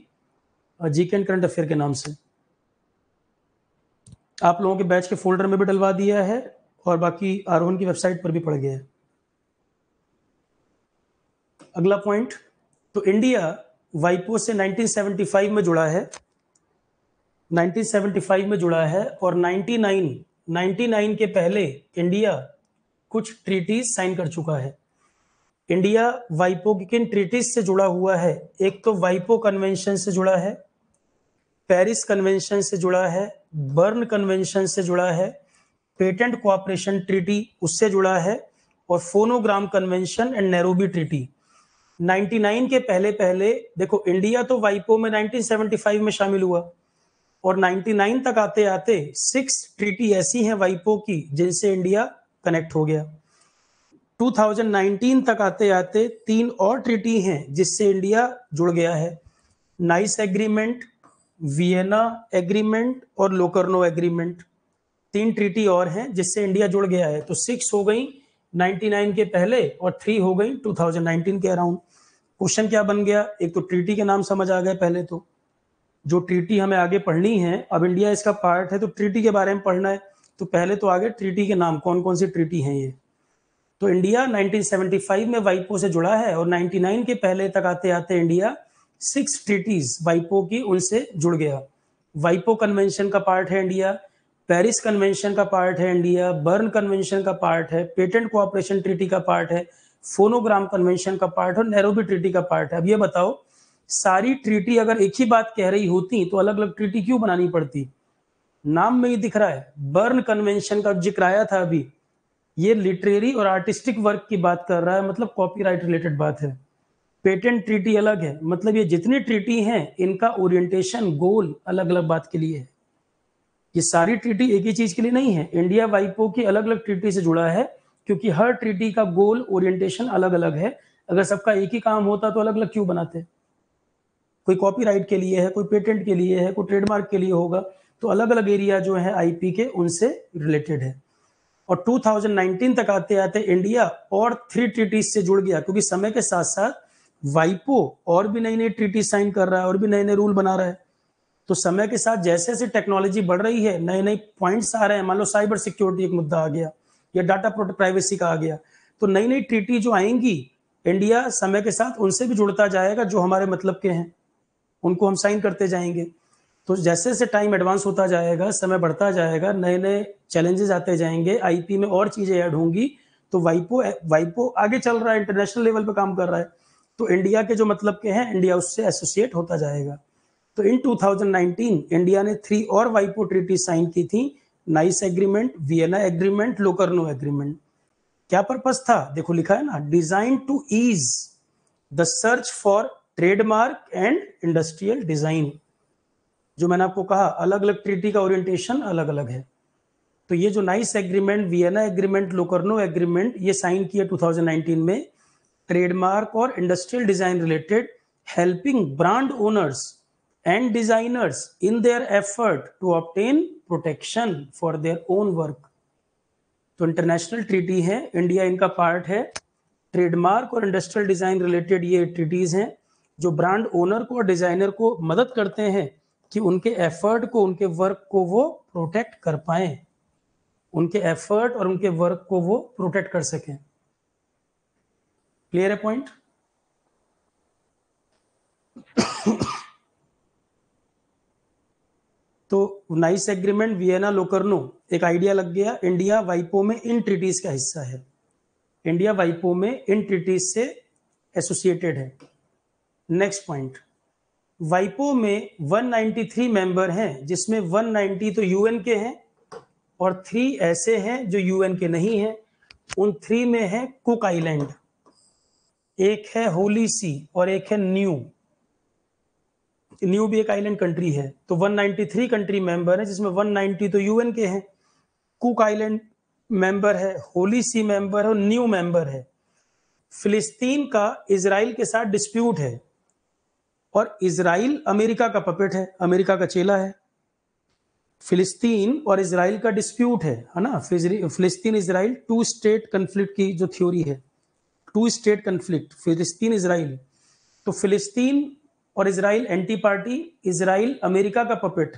जीके एंड करंट अफेयर के नाम से। आप लोगों के बैच के फोल्डर में भी डलवा दिया है और बाकी आरोहन की वेबसाइट पर भी पड़ गया है। अगला पॉइंट, तो इंडिया वाइपो से 1975 में जुड़ा है, 1975 में जुड़ा है, और 99 के पहले इंडिया कुछ ट्रीटीज साइन कर चुका है। इंडिया वाइपो की किन ट्रीटीज से जुड़ा हुआ है? एक तो वाइपो कन्वेंशन से जुड़ा है, पेरिस कन्वेंशन से जुड़ा है, बर्न कन्वेंशन से जुड़ा है, पेटेंट कोऑपरेशन ट्रीटी उससे जुड़ा है, और phonogram convention and Nairobi treaty. 99 के पहले पहले देखो, इंडिया तो वाइपो में 1975 में शामिल हुआ, और 99 तक आते आते 6 ट्रीटी ऐसी हैं वाइपो की जिनसे इंडिया कनेक्ट हो गया। 2019 तक आते आते 3 और ट्रीटी हैं जिससे इंडिया जुड़ गया है, नाइस एग्रीमेंट, वियना एग्रीमेंट और लोकर्नो एग्रीमेंट। 3 ट्रीटी और हैं जिससे इंडिया जुड़ गया है। तो 6 हो गई 99 के पहले और 3 हो गई 2019 के अराउंड। क्वेश्चन क्या बन गया? एक तो ट्रीटी के नाम समझ आ गए, पहले तो जो ट्रीटी हमें आगे पढ़नी है, अब इंडिया इसका पार्ट है तो ट्रीटी के बारे में पढ़ना है, तो पहले तो आगे ट्रीटी के नाम कौन कौन सी ट्रीटी हैं ये। तो इंडिया 1975 में वाइपो से जुड़ा है, और 99 के पहले तक आते आते इंडिया 6 ट्रीटीज वाइपो की उनसे जुड़ गया। वाइपो कन्वेंशन का पार्ट है इंडिया, पेरिस कन्वेंशन का पार्ट है इंडिया, बर्न कन्वेंशन का पार्ट है, पेटेंट कोऑपरेशन ट्रीटी का पार्ट है, फोनोग्राम कन्वेंशन का पार्ट और नैरोबी ट्रीटी का पार्ट है। अब ये बताओ, सारी ट्रीटी अगर एक ही बात कह रही होती तो अलग अलग ट्रीटी क्यों बनानी पड़ती? नाम में ही दिख रहा है, बर्न कन्वेंशन का जिक्र आया था अभी, ये लिटरेरी और आर्टिस्टिक वर्क की बात कर रहा है, मतलब कॉपीराइट रिलेटेड बात है। पेटेंट ट्रीटी अलग है, मतलब ये जितनी ट्रीटी हैं इनका ओरिएंटेशन गोल अलग अलग बात के लिए है। ये सारी ट्रीटी एक ही चीज के लिए नहीं है। इंडिया वाइपो की अलग अलग ट्रीटी से जुड़ा है क्योंकि हर ट्रीटी का गोल ओरिएंटेशन अलग अलग है। अगर सबका एक ही काम होता तो अलग अलग क्यों बनाते? कोई कॉपीराइट के लिए है, कोई पेटेंट के लिए है, कोई ट्रेडमार्क के लिए होगा, तो अलग अलग एरिया जो है आईपी के उनसे रिलेटेड है। और 2019 तक आते आते इंडिया और 3 ट्रीटीज से जुड़ गया, क्योंकि समय के साथ साथ वाइपो और भी नई नई ट्रीटी साइन कर रहा है और भी नए नए रूल बना रहा है। तो समय के साथ जैसे जैसे टेक्नोलॉजी बढ़ रही है, नए नए पॉइंट्स आ रहे हैं, मान लो साइबर सिक्योरिटी एक मुद्दा आ गया या डाटा प्राइवेसी का आ गया, तो नई नई ट्रीटी जो आएंगी इंडिया समय के साथ उनसे भी जुड़ता जाएगा, जो हमारे मतलब के हैं उनको हम साइन करते जाएंगे। तो जैसे जैसे टाइम एडवांस होता जाएगा, समय बढ़ता जाएगा, नए नए चैलेंजेस आते जाएंगे, आईपी में और चीजें ऐड होंगी, तो वाइपो आगे चल रहा है, इंटरनेशनल लेवल पे काम कर रहा है। तो इंडिया के जो मतलब के हैं, इंडिया उससे एसोसिएट होता जाएगा। तो इन 2019 इंडिया ने 3 और वाइपो ट्रीटी साइन की थी, Nice agreement, Vienna agreement, Locarno agreement. क्या पर्पस था? देखो लिखा है ना, design to ease the search for trademark and industrial design. जो मैंने आपको कहा, अलग अलग ट्रीटी का ओरिएंटेशन अलग अलग है। तो ये जो Nice agreement, Vienna agreement, Locarno agreement, ये साइन किया 2019 में, ट्रेडमार्क और industrial design related, helping brand owners and designers in their effort to obtain protection for their own work. तो इंटरनेशनल ट्रीटी है, इंडिया इनका पार्ट है। ट्रेडमार्क और इंडस्ट्रियल डिजाइन रिलेटेड ये ट्रीटीज हैं जो ब्रांड ओनर को और डिजाइनर को मदद करते हैं कि उनके एफर्ट को, उनके वर्क को वो प्रोटेक्ट कर पाए, उनके एफर्ट और उनके वर्क को वो प्रोटेक्ट कर सकें। क्लियर है पॉइंट? तो नाइस एग्रीमेंट, वियना, लोकर्नो, एक आइडिया लग गया। इंडिया वाइपो में इन ट्रीटीज का हिस्सा है, इंडिया वाइपो में इन ट्रीटीज से एसोसिएटेड है। नेक्स्ट पॉइंट, वाइपो में 193 मेंबर हैं, जिसमें 190 तो यूएन के हैं और 3 ऐसे हैं जो यूएन के नहीं हैं। उन 3 में है कुक आइलैंड, एक है होली सी और एक है न्यू भी एक आइलैंड कंट्री है। तो 193 कंट्री मेंबर है, जिसमें 190 तो यूएन के हैं, कुक आइलैंड मेंबर है, होली सी मेंबर है और न्यू मेंबर है। फिलिस्तीन का इजराइल के साथ डिस्प्यूट है और इजराइल अमेरिका का पपेट है, अमेरिका का चेला है। फिलिस्तीन और इजराइल का डिस्प्यूट है ना, फिलिस्तीन इजराइल 2 स्टेट कन्फ्लिक्ट की जो थ्योरी है, 2 स्टेट कन्फ्लिक्ट, फिलिस्तीन इजराइल। तो फिलिस्तीन और Israel anti party, Israel America का पपेट।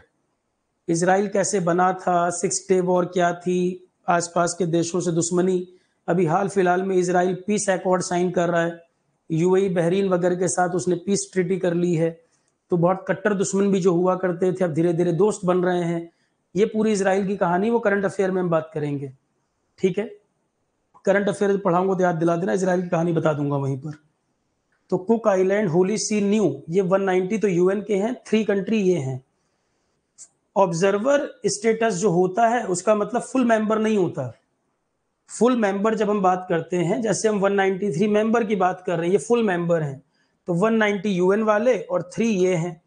इजराइल कैसे बना था, 6 डे वॉर क्या थी, आसपास के देशों से दुश्मनी। अभी हाल फिलहाल में इजराइल पीस अकॉर्ड साइन कर रहा है, यूएई, बहरीन वगैरह के साथ उसने पीस ट्रीटी कर ली है। तो बहुत कट्टर दुश्मन भी जो हुआ करते थे, अब धीरे धीरे दोस्त बन रहे हैं। ये पूरी इजराइल की कहानी वो करंट अफेयर में हम बात करेंगे, ठीक है? करंट अफेयर पढ़ाऊंगा तो याद दिला देना, इजराइल की कहानी बता दूंगा वहीं पर। तो कुक आइलैंड, होली सी, न्यू, ये 190 तो यूएन के हैं, 3 कंट्री ये हैं। ऑब्जर्वर स्टेटस जो होता है उसका मतलब फुल मेंबर नहीं होता। फुल मेंबर जब हम बात करते हैं, जैसे हम 193 मेंबर की बात कर रहे हैं, ये फुल मेंबर हैं, तो 190 यूएन वाले और 3 ये हैं।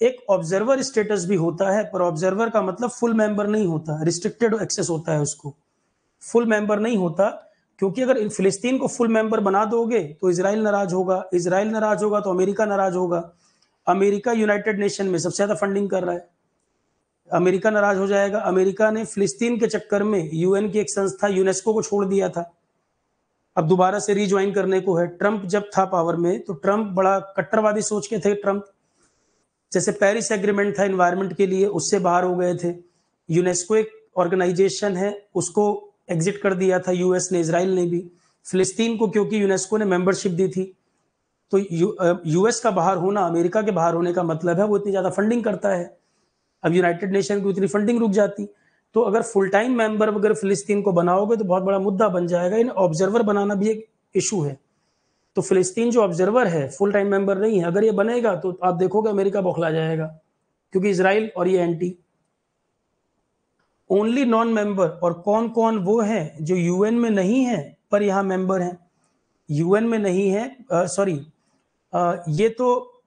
एक ऑब्जर्वर स्टेटस भी होता है, पर ऑब्जर्वर का मतलब फुल मेंबर नहीं होता, रिस्ट्रिक्टेड एक्सेस होता है उसको, फुल मेंबर नहीं होता। क्योंकि अगर फिलिस्तीन को फुल मेंबर बना दोगे तो इजराइल नाराज होगा, इजराइल नाराज होगा तो अमेरिका नाराज होगा। अमेरिका यूनाइटेड नेशन में सबसे ज्यादा फंडिंग कर रहा है, अमेरिका नाराज हो जाएगा। अमेरिका ने फिलिस्तीन के चक्कर में यूएन की एक संस्था यूनेस्को को छोड़ दिया था, अब दोबारा से रीज्वाइन करने को है। ट्रंप जब था पावर में तो ट्रंप बड़ा कट्टरवादी सोच के थे। ट्रंप जैसे पेरिस एग्रीमेंट था एनवायरनमेंट के लिए, उससे बाहर हो गए थे। यूनेस्को एक ऑर्गेनाइजेशन है, उसको एग्जिट कर दिया था यूएस ने, इजराइल ने भी। फिलिस्तीन को क्योंकि यूनेस्को ने मेंबरशिप दी थी, तो यूएस का बाहर होना, अमेरिका के बाहर होने का मतलब है वो इतनी ज्यादा फंडिंग करता है। अब यूनाइटेड नेशन की उतनी फंडिंग रुक जाती। तो अगर फुल टाइम मेंबर अगर फिलिस्तीन को बनाओगे तो बहुत बड़ा मुद्दा बन जाएगा। इन ऑब्जर्वर बनाना भी एक इशू है। तो फिलिस्तीन जो ऑब्जर्वर है, फुल टाइम मेंबर नहीं है, अगर ये बनेगा तो आप देखोगे अमेरिका बौखला जाएगा, क्योंकि इजराइल और ये एंटी। ओनली नॉन मेंबर, और कौन कौन वो हैं जो यूएन में नहीं है पर यहाँ मेंबर हैं? यूएन में नहीं है, सॉरी, ये तो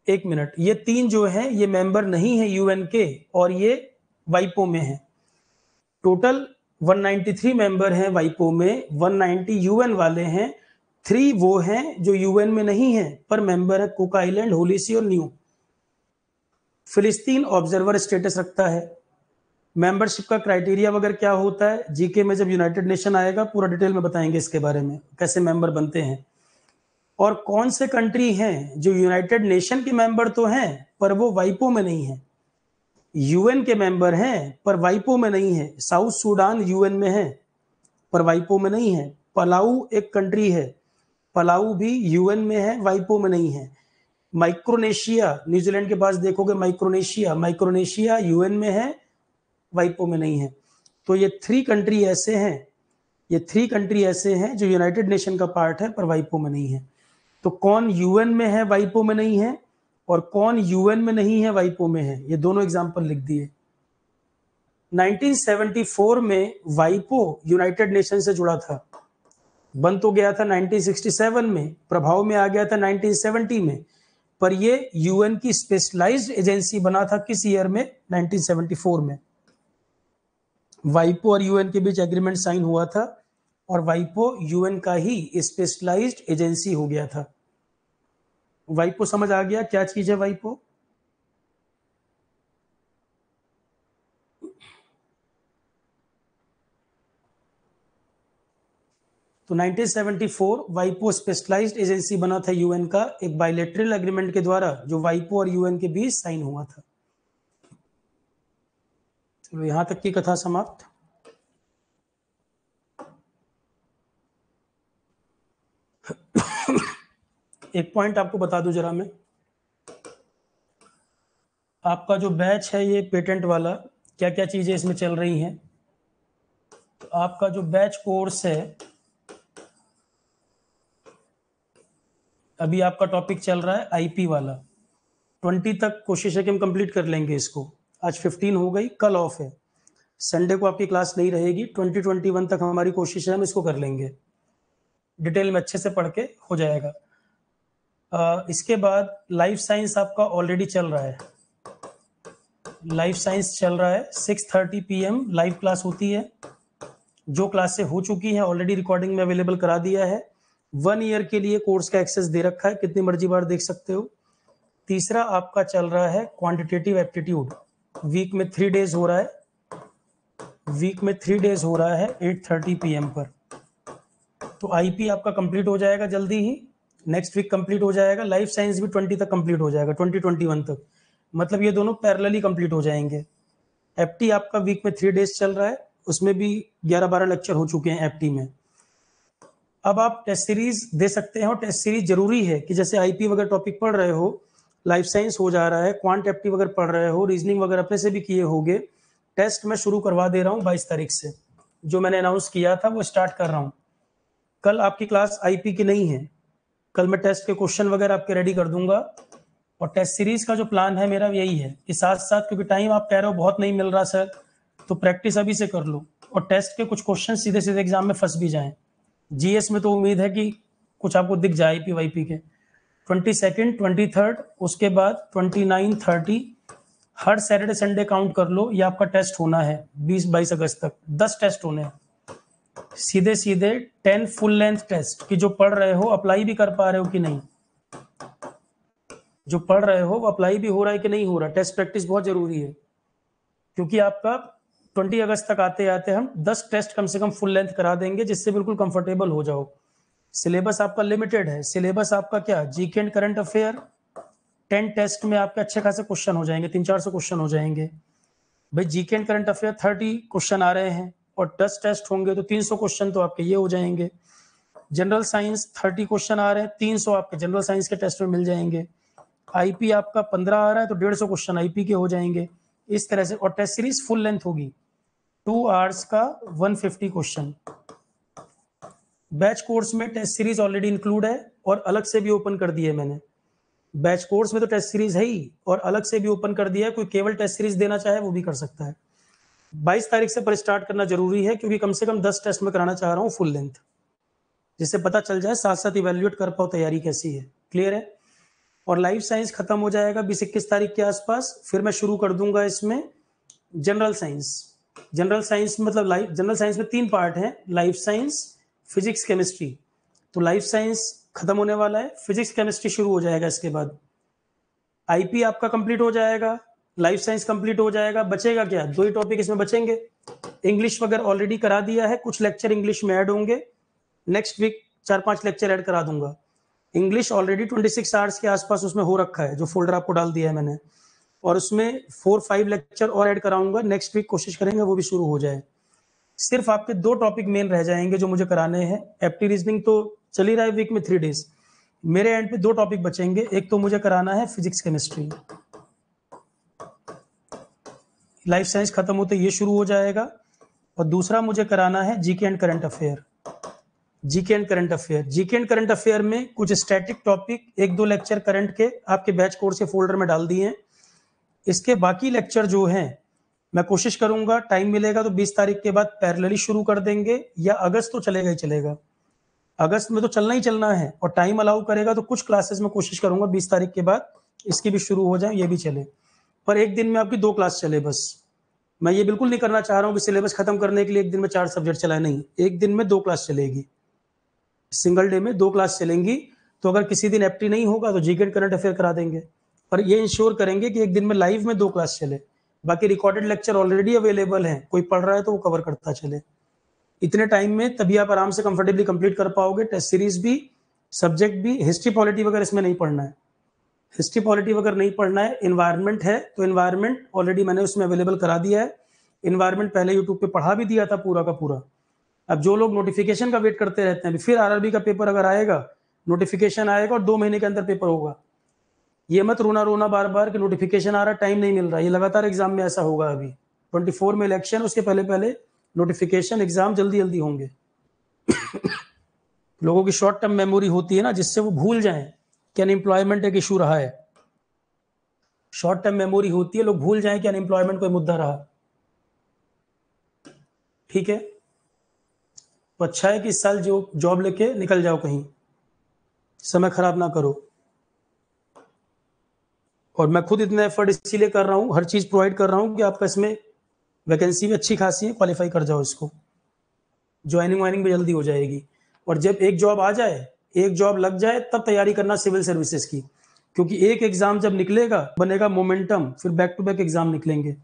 एक मिनट, ये 3 जो हैं ये मेंबर नहीं है यूएन के और ये वाइपो में है। टोटल 193 मेंबर हैं वाइपो में, 190 यूएन वाले हैं, 3 वो हैं जो यूएन में नहीं है पर मेंबर है, कुक आइलैंड, होली सी और न्यू। फिलिस्तीन ऑब्जर्वर स्टेटस रखता है। मेंबरशिप का क्राइटेरिया वगैरह क्या होता है, जीके में जब यूनाइटेड नेशन आएगा पूरा डिटेल में बताएंगे इसके बारे में, कैसे मेंबर बनते हैं। और कौन से कंट्री हैं जो यूनाइटेड नेशन के मेंबर तो हैं पर वो वाइपो में नहीं है, यूएन के मेंबर हैं पर वाइपो में नहीं है। साउथ सूडान यूएन में है पर वाइपो में नहीं है। पलाऊ एक कंट्री है, पलाऊ भी यूएन में है, वाइपो में नहीं है। माइक्रोनेशिया, न्यूजीलैंड के पास देखोगे माइक्रोनेशिया, माइक्रोनेशिया यूएन में है, वाइपो में नहीं है। तो ये 3 कंट्री ऐसे हैं, ये 3 कंट्री ऐसे हैं जो यूनाइटेड नेशन का पार्ट है पर वाइपो में नहीं है। तो कौन यूएन में है वाइपो में नहीं है, और कौन यूएन में नहीं है वाइपो में है, ये दोनों एग्जांपल लिख दिए। 1974 में वाइपो यूनाइटेड नेशन से जुड़ा था, बंद तो गया था 1967 में, प्रभाव में आ गया था 1970 में, पर ये यूएन की स्पेशलाइज्ड एजेंसी बना था किस ईयर में? 1974 में। वाइपो और यूएन के बीच एग्रीमेंट साइन हुआ था और वाइपो यूएन का ही स्पेशलाइज्ड एजेंसी हो गया था। वाइपो समझ आ गया क्या चीज है वाइपो? तो 1974 वाइपो स्पेशलाइज्ड एजेंसी बना था यूएन का, एक बायलैटरल एग्रीमेंट के द्वारा जो वाइपो और यूएन के बीच साइन हुआ था। चलो यहां तक की कथा समाप्त। एक पॉइंट आपको बता दूं जरा मैं, आपका जो बैच है ये पेटेंट वाला, क्या क्या चीजें इसमें चल रही हैं। तो आपका जो बैच कोर्स है, अभी आपका टॉपिक चल रहा है आईपी वाला। 20 तक कोशिश है कि हम कंप्लीट कर लेंगे इसको। आज 15 हो गई, कल ऑफ है, संडे को आपकी क्लास नहीं रहेगी। 2021 तक हमारी कोशिश है हम इसको कर लेंगे, डिटेल में अच्छे से पढ़ के हो जाएगा। इसके बाद लाइफ साइंस आपका ऑलरेडी चल रहा है, लाइफ साइंस चल रहा है। 6:30 PM लाइव क्लास होती है, जो क्लासें हो चुकी हैं ऑलरेडी रिकॉर्डिंग में अवेलेबल करा दिया है। 1 ईयर के लिए कोर्स का एक्सेस दे रखा है, कितनी मर्जी बार देख सकते हो। तीसरा आपका चल रहा है क्वांटिटेटिव एप्टीट्यूड, वीक में 3 डेज हो रहा है, वीक में 3 डेज हो रहा है 8:30 PM पर। तो आईपी आपका कंप्लीट हो जाएगा जल्दी ही, नेक्स्ट वीक कंप्लीट हो जाएगा। लाइफ साइंस भी 20 तक कंप्लीट हो जाएगा, 2021 तक, मतलब ये दोनों पैरेलली कंप्लीट हो जाएंगे। एफटी आपका वीक में 3 डेज चल रहा है, उसमें भी 11-12 लेक्चर हो चुके हैं एफटी में। अब आप टेस्ट सीरीज दे सकते हैं, और टेस्ट सीरीज जरूरी है कि जैसे आईपी वगैरह टॉपिक पढ़ रहे हो, लाइफ साइंस हो जा रहा है, क्वांट एफटी वगैरह पढ़ रहे हो, रीजनिंग वगैरह अपने से भी किए होगे, टेस्ट मैं शुरू करवा दे रहा हूँ 22 तारीख से। जो मैंने अनाउंस किया था वो स्टार्ट कर रहा हूँ। कल आपकी क्लास आईपी की नहीं है, कल मैं टेस्ट के क्वेश्चन वगैरह आपके रेडी कर दूंगा। और टेस्ट सीरीज का जो प्लान है मेरा यही है कि साथ साथ, क्योंकि टाइम आप कह रहे हो बहुत नहीं मिल रहा सर, तो प्रैक्टिस अभी से कर लो, और टेस्ट के कुछ क्वेश्चन सीधे सीधे एग्जाम में फंस भी जाएं। जीएस में तो उम्मीद है कि कुछ आपको दिख जाए आईपी वाईपी के। 22, 23, उसके बाद 29, 30, हर सैटरडे संडे काउंट कर लो, ये आपका टेस्ट होना है 20-22 अगस्त तक। 10 टेस्ट होने हैं सीधे सीधे, 10 फुल लेंथ टेस्ट कि जो पढ़ रहे हो अप्लाई भी कर पा रहे हो कि नहीं, जो पढ़ रहे हो वो अप्लाई भी हो रहा है कि नहीं हो रहा। टेस्ट प्रैक्टिस बहुत जरूरी है, क्योंकि आपका 20 अगस्त तक आते आते हम 10 टेस्ट कम से कम फुल लेंथ करा देंगे, जिससे बिल्कुल कंफर्टेबल हो जाओ। सिलेबस आपका लिमिटेड है, सिलेबस आपका क्या, GK and current affair. 10 test में आपके अच्छे खासे क्वेश्चन हो जाएंगे, 300-400 क्वेश्चन हो जाएंगे भाई। GK and current affair 30 question आ रहे हैं, और 10 टेस्ट होंगे तो 300 क्वेश्चन तो आपके ये हो जाएंगे। जनरल साइंस 30 क्वेश्चन आ रहे हैं, 300 आपके जनरल साइंस के टेस्ट में मिल जाएंगे। आईपी आपका 15 आ रहा है तो 150 क्वेश्चन आईपी के हो जाएंगे, इस तरह से। और टेस्ट सीरीज फुल लेंथ होगी, 2 आवर्स का 150 क्वेश्चन। बैच कोर्स में टेस्ट सीरीज ऑलरेडी इंक्लूड है, और अलग से भी ओपन कर दिया है मैंने। बैच कोर्स में तो टेस्ट सीरीज है ही, और अलग से भी ओपन कर दिया है, कोई केवल टेस्ट सीरीज देना चाहे वो भी कर सकता है। 22 तारीख से पर स्टार्ट करना जरूरी है, क्योंकि कम से कम 10 टेस्ट में कराना चाह रहा हूँ फुल लेंथ, जिससे पता चल जाए, साथ साथ इवेल्युएट कर पाओ तैयारी कैसी है। क्लियर है? और लाइफ साइंस खत्म हो जाएगा 20-21 तारीख के आसपास, फिर मैं शुरू कर दूंगा इसमें जनरल साइंस। जनरल साइंस मतलब जनरल साइंस में 3 पार्ट हैं, लाइफ साइंस, फिजिक्स, केमिस्ट्री। तो लाइफ साइंस खत्म होने वाला है, फिजिक्स केमिस्ट्री शुरू हो जाएगा इसके बाद। आईपी आपका कंप्लीट हो जाएगा, लाइफ साइंस कंप्लीट हो जाएगा, बचेगा क्या, 2 ही टॉपिक इसमें बचेंगे। इंग्लिश वगैरह ऑलरेडी करा दिया है, कुछ लेक्चर इंग्लिश में ऐड होंगे, नेक्स्ट वीक 4-5 लेक्चर ऐड करा दूंगा। इंग्लिश ऑलरेडी 26 आवर्स के आसपास उसमें हो रखा है, जो फोल्डर आपको डाल दिया है मैंने, और उसमें 4-5 लेक्चर और ऐड कराऊंगा। नेक्स्ट वीक कोशिश करेंगे वो भी शुरू हो जाए। सिर्फ आपके 2 टॉपिक मेन रह जाएंगे जो मुझे कराने हैं। एप्टी रीजनिंग तो चल ही रहा है वीक में 3 डेज, मेरे एंड पे 2 टॉपिक बचेंगे। एक तो मुझे कराना है फिजिक्स केमिस्ट्री, लाइफ साइंस खत्म होते ये शुरू हो जाएगा, और दूसरा मुझे कराना है GK and current affair. GK and current affair. GK and current affair में कुछ स्टैटिक टॉपिक, एक दो लेक्चर करंट के आपके बैच कोर्स के फोल्डर में डाल दिए हैं। इसके बाकी लेक्चर जो हैं मैं कोशिश करूंगा, टाइम मिलेगा तो 20 तारीख के बाद पैरेलली शुरू कर देंगे, या अगस्त तो चलेगा ही चलेगा, अगस्त में तो चलना ही चलना है, और टाइम अलाउ करेगा तो कुछ क्लासेस में कोशिश करूंगा 20 तारीख के बाद इसकी भी शुरू हो जाए, ये भी चले, पर एक दिन में आपकी 2 क्लास चले बस। मैं ये बिल्कुल नहीं करना चाह रहा हूँ कि सिलेबस खत्म करने के लिए एक दिन में 4 सब्जेक्ट चलाए, नहीं, एक दिन में 2 क्लास चलेगी, सिंगल डे में 2 क्लास चलेंगी। तो अगर किसी दिन एप्टी नहीं होगा तो जीके करंट अफेयर करा देंगे, पर ये इंश्योर करेंगे कि एक दिन में लाइव में 2 क्लास चले। बाकी रिकॉर्डेड लेक्चर ऑलरेडी अवेलेबल है, कोई पढ़ रहा है तो वो कवर करता चले। इतने टाइम में तभी आप आराम से कंफर्टेबली कंप्लीट कर पाओगे। टेस्ट सीरीज भी, सब्जेक्ट भी, हिस्ट्री पॉलिटी वगैरह इसमें नहीं पढ़ना है, हिस्ट्री पॉलिटी वगैरह नहीं पढ़ना है। इन्वायरमेंट है तो इन्वायरमेंट ऑलरेडी मैंने उसमें अवेलेबल करा दिया है। इन्वायरमेंट पहले यूट्यूब पे पढ़ा भी दिया था पूरा का पूरा। अब जो लोग नोटिफिकेशन का वेट करते रहते हैं, फिर आरआरबी का पेपर अगर आएगा, नोटिफिकेशन आएगा और 2 महीने के अंदर पेपर होगा, ये मत रोना बार बार कि नोटिफिकेशन आ रहा, टाइम नहीं मिल रहा। ये लगातार एग्जाम में ऐसा होगा। अभी 24 में इलेक्शन, उसके पहले पहले नोटिफिकेशन, एग्जाम जल्दी जल्दी होंगे। लोगों की शॉर्ट टर्म मेमोरी होती है ना, जिससे वो भूल जाएं कि अनएम्प्लॉयमेंट एक इशू रहा है। शॉर्ट टर्म मेमोरी होती है, लोग भूल जाएं कि अनएम्प्लॉयमेंट कोई मुद्दा रहा। ठीक है, तो अच्छा है कि इस साल जो जॉब लेके निकल जाओ कहीं, समय खराब ना करो। और मैं खुद इतना एफर्ट इसीलिए कर रहा हूँ, हर चीज प्रोवाइड कर रहा हूँ कि आपका इसमें वैकेंसी भी अच्छी खासी है, क्वालिफाई कर जाओ इसको, ज्वाइनिंग वाइनिंग भी जल्दी हो जाएगी। और जब एक जॉब आ जाए, एक जॉब लग जाए, तब तैयारी करना सिविल सर्विसेज की, क्योंकि एक एग्जाम जब निकलेगा बनेगा मोमेंटम, फिर बैक टू बैक एग्जाम निकलेंगे।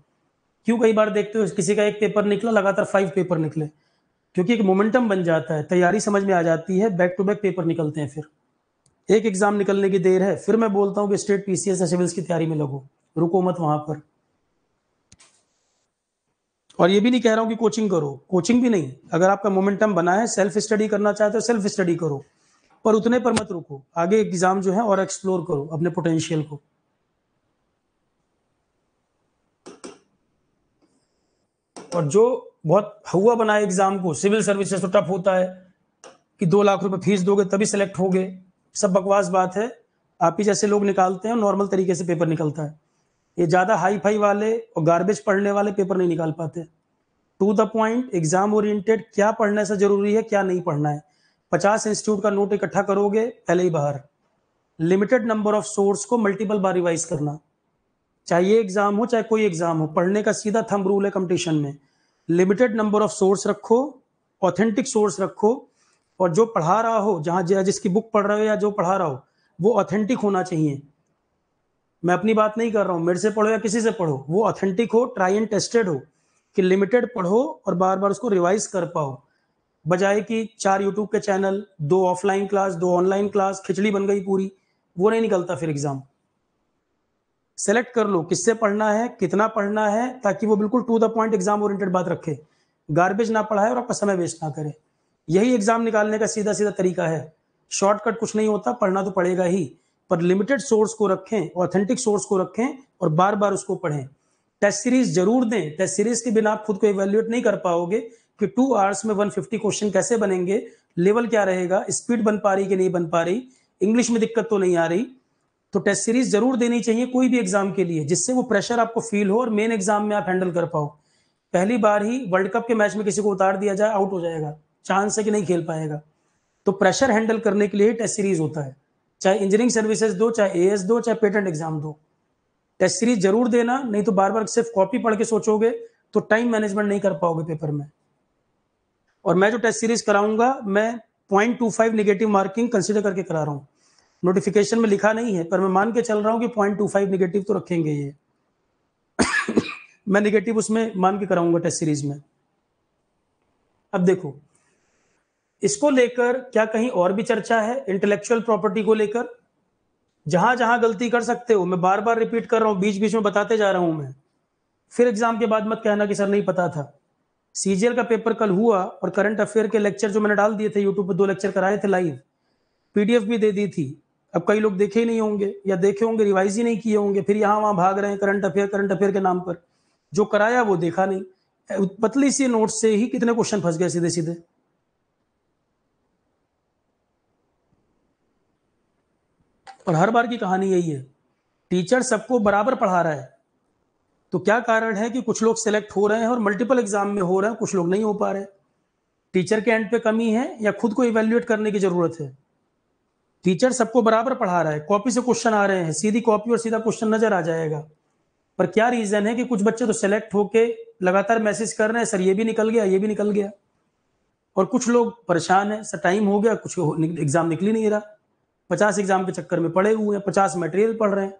क्यों कई बार देखते हो किसी का एक पेपर निकला, लगातार 5 पेपर निकले, क्योंकि एक मोमेंटम बन जाता है, तैयारी समझ में आ जाती है, बैक टू बैक पेपर निकलते हैं। फिर एक एग्जाम निकलने की देर है, फिर मैं बोलता हूँ कि स्टेट पीसीएस या सिविल्स की तैयारी में लगो, रुको मत वहां पर। और ये भी नहीं कह रहा हूं कि कोचिंग करो, कोचिंग भी नहीं, अगर आपका मोमेंटम बना है, सेल्फ स्टडी करना चाहते हो सेल्फ स्टडी करो, पर उतने पर मत रुको, आगे एग्जाम जो है और एक्सप्लोर करो अपने पोटेंशियल को। और जो बहुत हुआ बनाए एग्जाम को, सिविल सर्विसेज तो टफ होता है कि 2 लाख रुपए फीस दोगे तभी सिलेक्ट होगे, सब बकवास बात है। आप ही जैसे लोग निकालते हैं, नॉर्मल तरीके से पेपर निकलता है। ये ज्यादा हाई फाई वाले और गार्बेज पढ़ने वाले पेपर नहीं निकाल पाते। To the point, exam oriented, क्या पढ़ना से जरूरी है, क्या नहीं पढ़ना है। 50 इंस्टीट्यूट का नोट इकट्ठा करोगे पहले ही बाहर। लिमिटेड नंबर ऑफ सोर्स को मल्टीपल बार रिवाइज करना, चाहे ये एग्जाम हो चाहे कोई एग्जाम हो, पढ़ने का सीधा थंब रूल है कंपटीशन में। लिमिटेड नंबर ऑफ सोर्स रखो, ऑथेंटिक सोर्स रखो, और जो पढ़ा रहा हो, जहां जिसकी बुक पढ़ रहे हो या जो पढ़ा रहा हो, वो ऑथेंटिक होना चाहिए। मैं अपनी बात नहीं कर रहा हूं, मेरे से पढ़ो या किसी से पढ़ो, वो ऑथेंटिक हो, ट्राई एंड टेस्टेड हो, कि लिमिटेड पढ़ो और बार बार उसको रिवाइज कर पाओ, बजाय कि 4 यूट्यूब के channel, 2 offline class, 2 online class, खिचड़ी बन गई पूरी, वो नहीं निकलता फिर एग्जाम। सेलेक्ट कर लो किससे पढ़ना है, कितना पढ़ना है, ताकि वो बिल्कुल to the point exam oriented बात रखे, गार्बेज ना पढ़ाए और आपका समय वेस्ट ना करे। यही एग्जाम निकालने का सीधा सीधा तरीका है। शॉर्टकट कुछ नहीं होता, पढ़ना तो पड़ेगा ही, पर लिमिटेड सोर्स को रखें, ऑथेंटिक सोर्स को रखें और बार बार उसको पढ़ें। टेस्ट सीरीज जरूर दें, टेस्ट सीरीज के बिना आप खुद को इवेल्युएट नहीं कर पाओगे कि 2 आवर्स में 150 क्वेश्चन कैसे बनेंगे, लेवल क्या रहेगा, स्पीड बन पा रही कि नहीं बन पा रही, इंग्लिश में दिक्कत तो नहीं आ रही। तो टेस्ट सीरीज जरूर देनी चाहिए कोई भी एग्जाम के लिए, जिससे वो प्रेशर आपको फील हो और मेन एग्जाम में आप हैंडल कर पाओ। पहली बार ही वर्ल्ड कप के मैच में किसी को उतार दिया जाए, आउट हो जाएगा, चांस है कि नहीं खेल पाएगा। तो प्रेशर हैंडल करने के लिए टेस्ट सीरीज होता है, चाहे इंजीनियरिंग सर्विसेज दो, चाहे एएस दो, चाहे पेटेंट एग्जाम दो, टेस्ट सीरीज जरूर देना। नहीं तो बार बार सिर्फ कॉपी पढ़ के सोचोगे तो टाइम मैनेजमेंट नहीं कर पाओगे पेपर में। और मैं जो टेस्ट सीरीज कराऊंगा, मैं 0.25 नेगेटिव मार्किंग कंसीडर करके करा रहा हूँ। नोटिफिकेशन में लिखा नहीं है, पर मैं मान के चल रहा हूँ कि 0.25 नेगेटिव तो रखेंगे ये। मैं नेगेटिव उसमें मान के कराऊंगा टेस्ट सीरीज में। अब देखो, इसको लेकर क्या कहीं और भी चर्चा है, इंटेलेक्चुअल प्रॉपर्टी को लेकर? जहां जहां गलती कर सकते हो, मैं बार बार रिपीट कर रहा हूं, बीच बीच में बताते जा रहा हूं मैं, फिर एग्जाम के बाद मत कहना कि सर नहीं पता था। सीजीएल का पेपर कल हुआ और करंट अफेयर के लेक्चर जो मैंने डाल दिए थे यूट्यूब पर, 2 लेक्चर कराए थे लाइव, पीडीएफ भी दे दी थी। अब कई लोग देखे ही नहीं होंगे, या देखे होंगे रिवाइज ही नहीं किए होंगे, फिर यहाँ वहां भाग रहे हैं करंट अफेयर के नाम पर। जो कराया वो देखा नहीं, पतली सी नोट से ही कितने क्वेश्चन फंस गए सीधे सीधे। और हर बार की कहानी यही है, टीचर सबको बराबर पढ़ा रहा है, तो क्या कारण है कि कुछ लोग सिलेक्ट हो रहे हैं और मल्टीपल एग्जाम में हो रहे हैं, कुछ लोग नहीं हो पा रहे? टीचर के एंड पे कमी है या खुद को इवेल्युएट करने की जरूरत है? टीचर सबको बराबर पढ़ा रहा है, कॉपी से क्वेश्चन आ रहे हैं, सीधी कॉपी और सीधा क्वेश्चन नजर आ जाएगा, पर क्या रीजन है कि कुछ बच्चे तो सिलेक्ट होके लगातार मैसेज कर रहे हैं, सर ये भी निकल गया, ये भी निकल गया, और कुछ लोग परेशान है, सर टाइम हो गया, कुछ एग्जाम निकल ही नहीं रहा, 50 एग्जाम के चक्कर में पड़े हुए हैं, 50 मटेरियल पढ़ रहे हैं।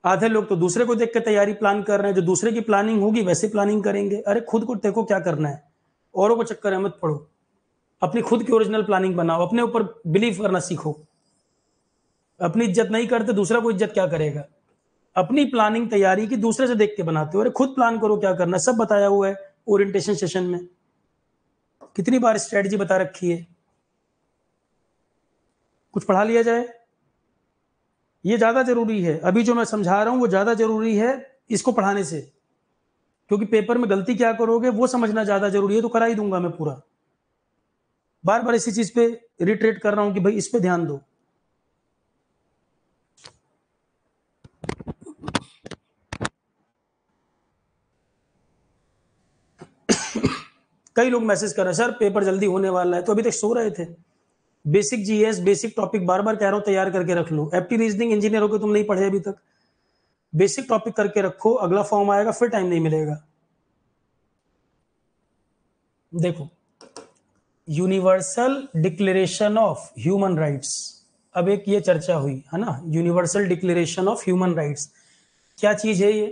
आधे लोग तो दूसरे को देख के तैयारी प्लान कर रहे हैं, जो दूसरे की प्लानिंग होगी वैसे प्लानिंग करेंगे। अरे खुद को देखो क्या करना है, औरों को चक्कर में मत पड़ो, अपनी खुद की ओरिजिनल प्लानिंग बनाओ, अपने ऊपर बिलीव करना सीखो। अपनी इज्जत नहीं करते दूसरा को इज्जत क्या करेगा? अपनी प्लानिंग तैयारी की दूसरे से देख के बनाते हो। अरे खुद प्लान करो क्या करना, सब बताया हुआ है ओरिएंटेशन सेशन में, कितनी बार स्ट्रेटजी बता रखी है। कुछ पढ़ा लिया जाए, ये ज्यादा जरूरी है। अभी जो मैं समझा रहा हूं वो ज्यादा जरूरी है इसको पढ़ाने से, क्योंकि पेपर में गलती क्या करोगे वो समझना ज्यादा जरूरी है। तो करा ही दूंगा मैं पूरा, बार बार इसी चीज पे रिट्रेट कर रहा हूं कि भाई इस पे ध्यान दो। कई लोग मैसेज कर रहे हैं सर पेपर जल्दी होने वाला है, तो अभी तक सो रहे थे। बेसिक जीएस, बेसिक टॉपिक बार बार कह रहा हूं तैयार करके रख लो। एप्टी रीजनिंग इंजीनियर हो के तुम नहीं पढ़े अभी तक, बेसिक टॉपिक करके रखो, अगला फॉर्म आएगा फिर टाइम नहीं मिलेगा। देखो, universal declaration of human rights, अब एक ये चर्चा हुई है ना, universal declaration of human rights क्या चीज है ये?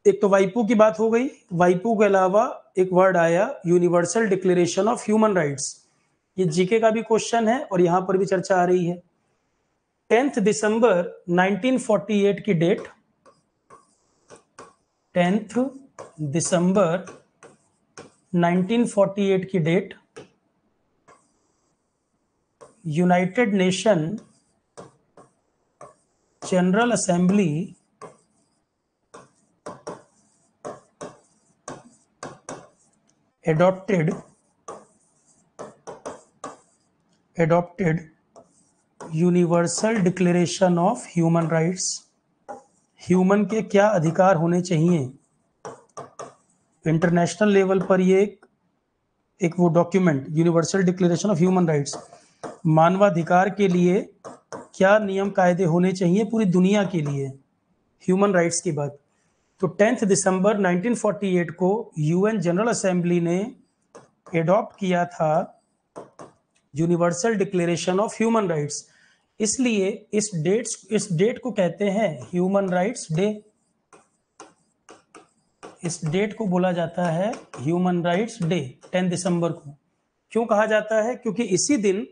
एक तो वाइपू की बात हो गई, वाइपू के अलावा एक वर्ड आया universal declaration of human rights. ये जीके का भी क्वेश्चन है और यहां पर भी चर्चा आ रही है। 10 दिसंबर 1948 की डेट, 10 दिसंबर 1948 की date, United Nation General Assembly adopted Universal declaration of human Rights. Human के क्या अधिकार होने चाहिए, इंटरनेशनल लेवल पर ये एक वो document universal declaration of human rights, मानवाधिकार के लिए क्या नियम कायदे होने चाहिए पूरी दुनिया के लिए, ह्यूमन राइट्स की बात। तो 10 दिसंबर 1948 को यूएन जनरल असेंबली ने एडॉप्ट किया था universal declaration of human rights, इसलिए इस डेट को कहते हैं ह्यूमन राइट्स डे। इस डेट को बोला जाता है ह्यूमन राइट्स डे, 10 दिसंबर को। क्यों कहा जाता है? क्योंकि इसी दिन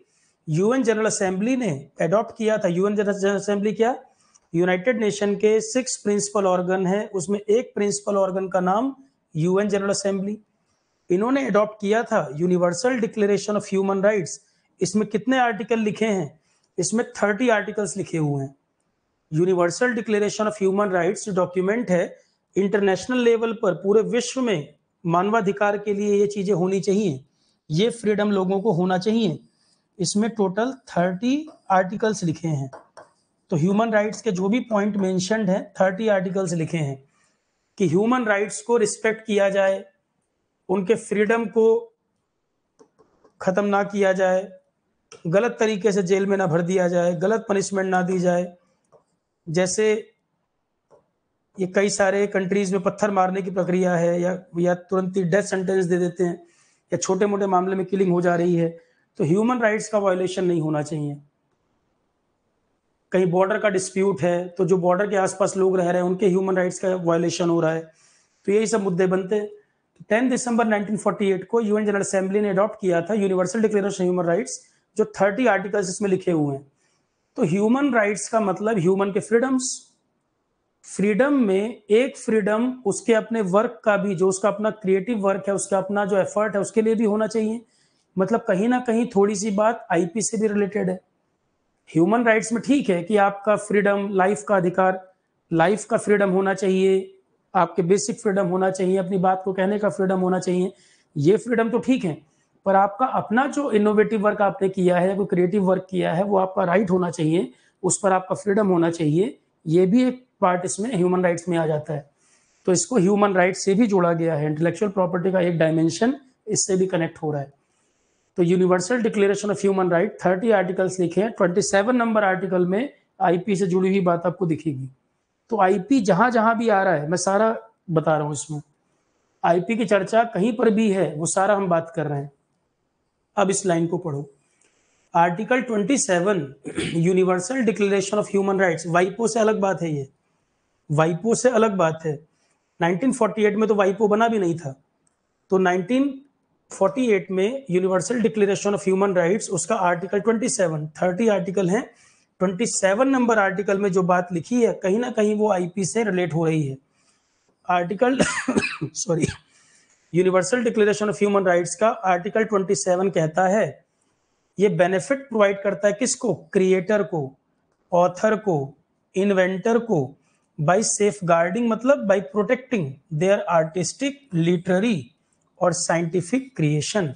यूएन जनरल असेंबली ने एडॉप्ट किया था। यूएन जनरल असेंबली क्या, यूनाइटेड नेशन के 6 प्रिंसिपल ऑर्गन है, उसमें एक प्रिंसिपल ऑर्गन का नाम यूएन जनरल असेंबली। इन्होंने एडॉप्ट किया था universal declaration of human rights. इसमें कितने आर्टिकल लिखे हैं? इसमें 30 आर्टिकल्स लिखे हुए हैं। Universal declaration of human rights document है, इंटरनेशनल लेवल पर पूरे विश्व में मानवाधिकार के लिए ये चीजें होनी चाहिए, ये फ्रीडम लोगों को होना चाहिए। इसमें टोटल 30 आर्टिकल्स लिखे हैं। तो ह्यूमन राइट्स के जो भी पॉइंट मेंशन्ड हैं, 30 आर्टिकल्स लिखे हैं कि ह्यूमन राइट्स को रिस्पेक्ट किया जाए, उनके फ्रीडम को खत्म ना किया जाए, गलत तरीके से जेल में ना भर दिया जाए, गलत पनिशमेंट ना दी जाए। जैसे ये कई सारे कंट्रीज में पत्थर मारने की प्रक्रिया है, या तुरंत ही डेथ सेंटेंस दे देते हैं, या छोटे मोटे मामले में किलिंग हो जा रही है, तो ह्यूमन राइट्स का वायलेशन नहीं होना चाहिए। कहीं बॉर्डर का डिस्प्यूट है, तो जो बॉर्डर के आसपास लोग रह रहे हैं उनके ह्यूमन राइट्स का वायलेशन हो रहा है, तो यही सब मुद्दे बनते हैं। 10 दिसंबर 1948 को यूएन जनरल असेंबली ने अडॉप्ट किया था universal declaration of human rights, जो 30 आर्टिकल्स इसमें लिखे हुए हैं। तो ह्यूमन राइट्स का मतलब ह्यूमन के फ्रीडम्स। फ्रीडम में एक फ्रीडम उसके अपने वर्क का भी, जो उसका अपना क्रिएटिव वर्क है, उसका अपना जो एफर्ट है उसके लिए भी होना चाहिए। मतलब कहीं ना कहीं थोड़ी सी बात आईपी से भी रिलेटेड है। ह्यूमन राइट्स में ठीक है कि आपका फ्रीडम, लाइफ का अधिकार, लाइफ का फ्रीडम होना चाहिए, आपके बेसिक फ्रीडम होना चाहिए, अपनी बात को कहने का फ्रीडम होना चाहिए, ये फ्रीडम तो ठीक है। पर आपका अपना जो इनोवेटिव वर्क आपने किया है, कोई क्रिएटिव वर्क किया है, वो आपका राइट होना चाहिए, उस पर आपका फ्रीडम होना चाहिए। ये भी एक पार्ट इसमें ह्यूमन राइट्स में आ जाता है। तो इसको ह्यूमन राइट्स से भी जोड़ा गया है। इंटेलेक्चुअल प्रॉपर्टी का एक डायमेंशन इससे भी कनेक्ट हो रहा है। तो universal declaration of human right 30 articles लिखे हैं। 27 नंबर आर्टिकल में आईपी से जुड़ी हुई बात आपको दिखेगी। तो आईपी जहां जहां भी आ रहा है, मैं सारा बता रहा हूं इसमें, आईपी की चर्चा कहीं पर भी है वो सारा हम बात कर रहे हैं। अब इस लाइन को पढ़ो। Article 27 universal declaration of human rights, वाइपो से अलग बात है। ये वाइपो से अलग बात है। 1948 में तो वाइपो बना भी नहीं था। तो 1948 में universal declaration of human rights, उसका आर्टिकल 27, 30 आर्टिकल है, 27 नंबर आर्टिकल में जो बात लिखी है कहीं ना कहीं वो आईपी से रिलेट हो रही है। Article sorry, universal declaration of human rights का आर्टिकल 27 कहता है ये बेनिफिट प्रोवाइड करता है किसको? क्रिएटर को, ऑथर को, इन्वेंटर को, बाय सेफ गार्डिंग, मतलब by protecting their artistic, literary और साइंटिफिक क्रिएशन।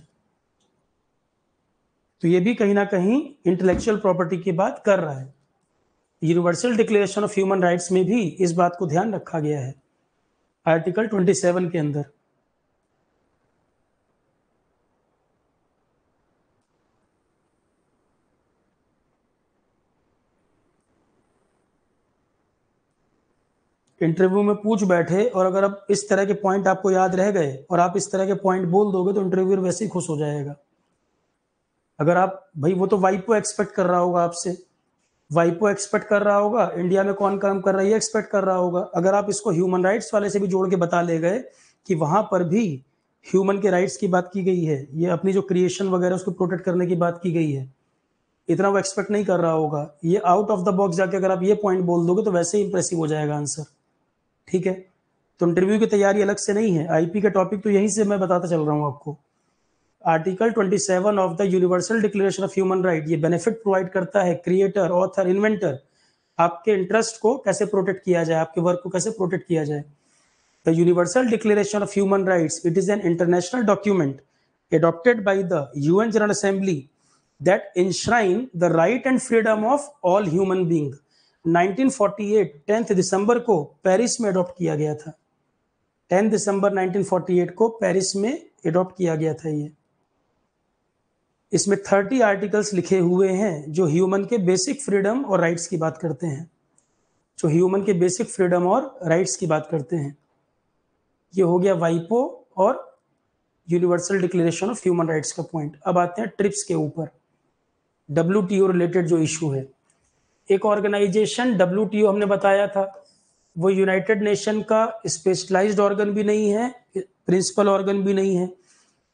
तो ये भी कहीं ना कहीं इंटेलेक्चुअल प्रॉपर्टी की बात कर रहा है। Universal declaration of human rights में भी इस बात को ध्यान रखा गया है आर्टिकल 27 के अंदर। इंटरव्यू में पूछ बैठे और अगर अब इस तरह के पॉइंट आपको याद रह गए और आप इस तरह के पॉइंट बोल दोगे तो इंटरव्यूअर वैसे ही खुश हो जाएगा। अगर आप, भाई वो तो वाइपो एक्सपेक्ट कर रहा होगा आपसे, वाइपो एक्सपेक्ट कर रहा होगा, इंडिया में कौन काम कर रहा है ये एक्सपेक्ट कर रहा होगा। अगर आप इसको ह्यूमन राइट्स वाले से भी जोड़ के बता ले गए कि वहां पर भी ह्यूमन के राइट्स की बात की गई है, ये अपनी जो क्रिएशन वगैरह उसको प्रोटेक्ट करने की बात की गई है, इतना वो एक्सपेक्ट नहीं कर रहा होगा। ये आउट ऑफ द बॉक्स जाके अगर आप ये पॉइंट बोल दोगे तो वैसे ही इंप्रेसिव हो जाएगा आंसर। ठीक है, तो इंटरव्यू की तैयारी अलग से नहीं है, आईपी का टॉपिक तो यहीं से मैं बताता चल रहा हूं आपको। Article 27 of the universal declaration of human right ये बेनिफिट प्रोवाइड करता है क्रिएटर, ऑथर, इन्वेंटर, आपके इंटरेस्ट को कैसे प्रोटेक्ट किया जाए, आपके वर्क को कैसे प्रोटेक्ट किया जाए। The universal declaration of human rights, it is an international document adopted by the UN General Assembly that enshrine the right and freedom of all human being। 1948 10 दिसंबर को पेरिस में अडॉप्ट किया गया था। 10 दिसंबर 1948 को पेरिस में अडॉप्ट किया गया था ये। इसमें 30 आर्टिकल्स लिखे हुए हैं जो ह्यूमन के बेसिक फ्रीडम और राइट्स की बात करते हैं, जो ह्यूमन के बेसिक फ्रीडम और राइट्स की बात करते हैं। ये हो गया वाइपो और universal declaration of human rights का पॉइंट। अब आते हैं ट्रिप्स के ऊपर, WTO रिलेटेड जो इशू है। एक ऑर्गेनाइजेशन WTO हमने बताया था, वो यूनाइटेड नेशन का स्पेशलाइज्ड ऑर्गन भी नहीं है, प्रिंसिपल ऑर्गन भी नहीं है,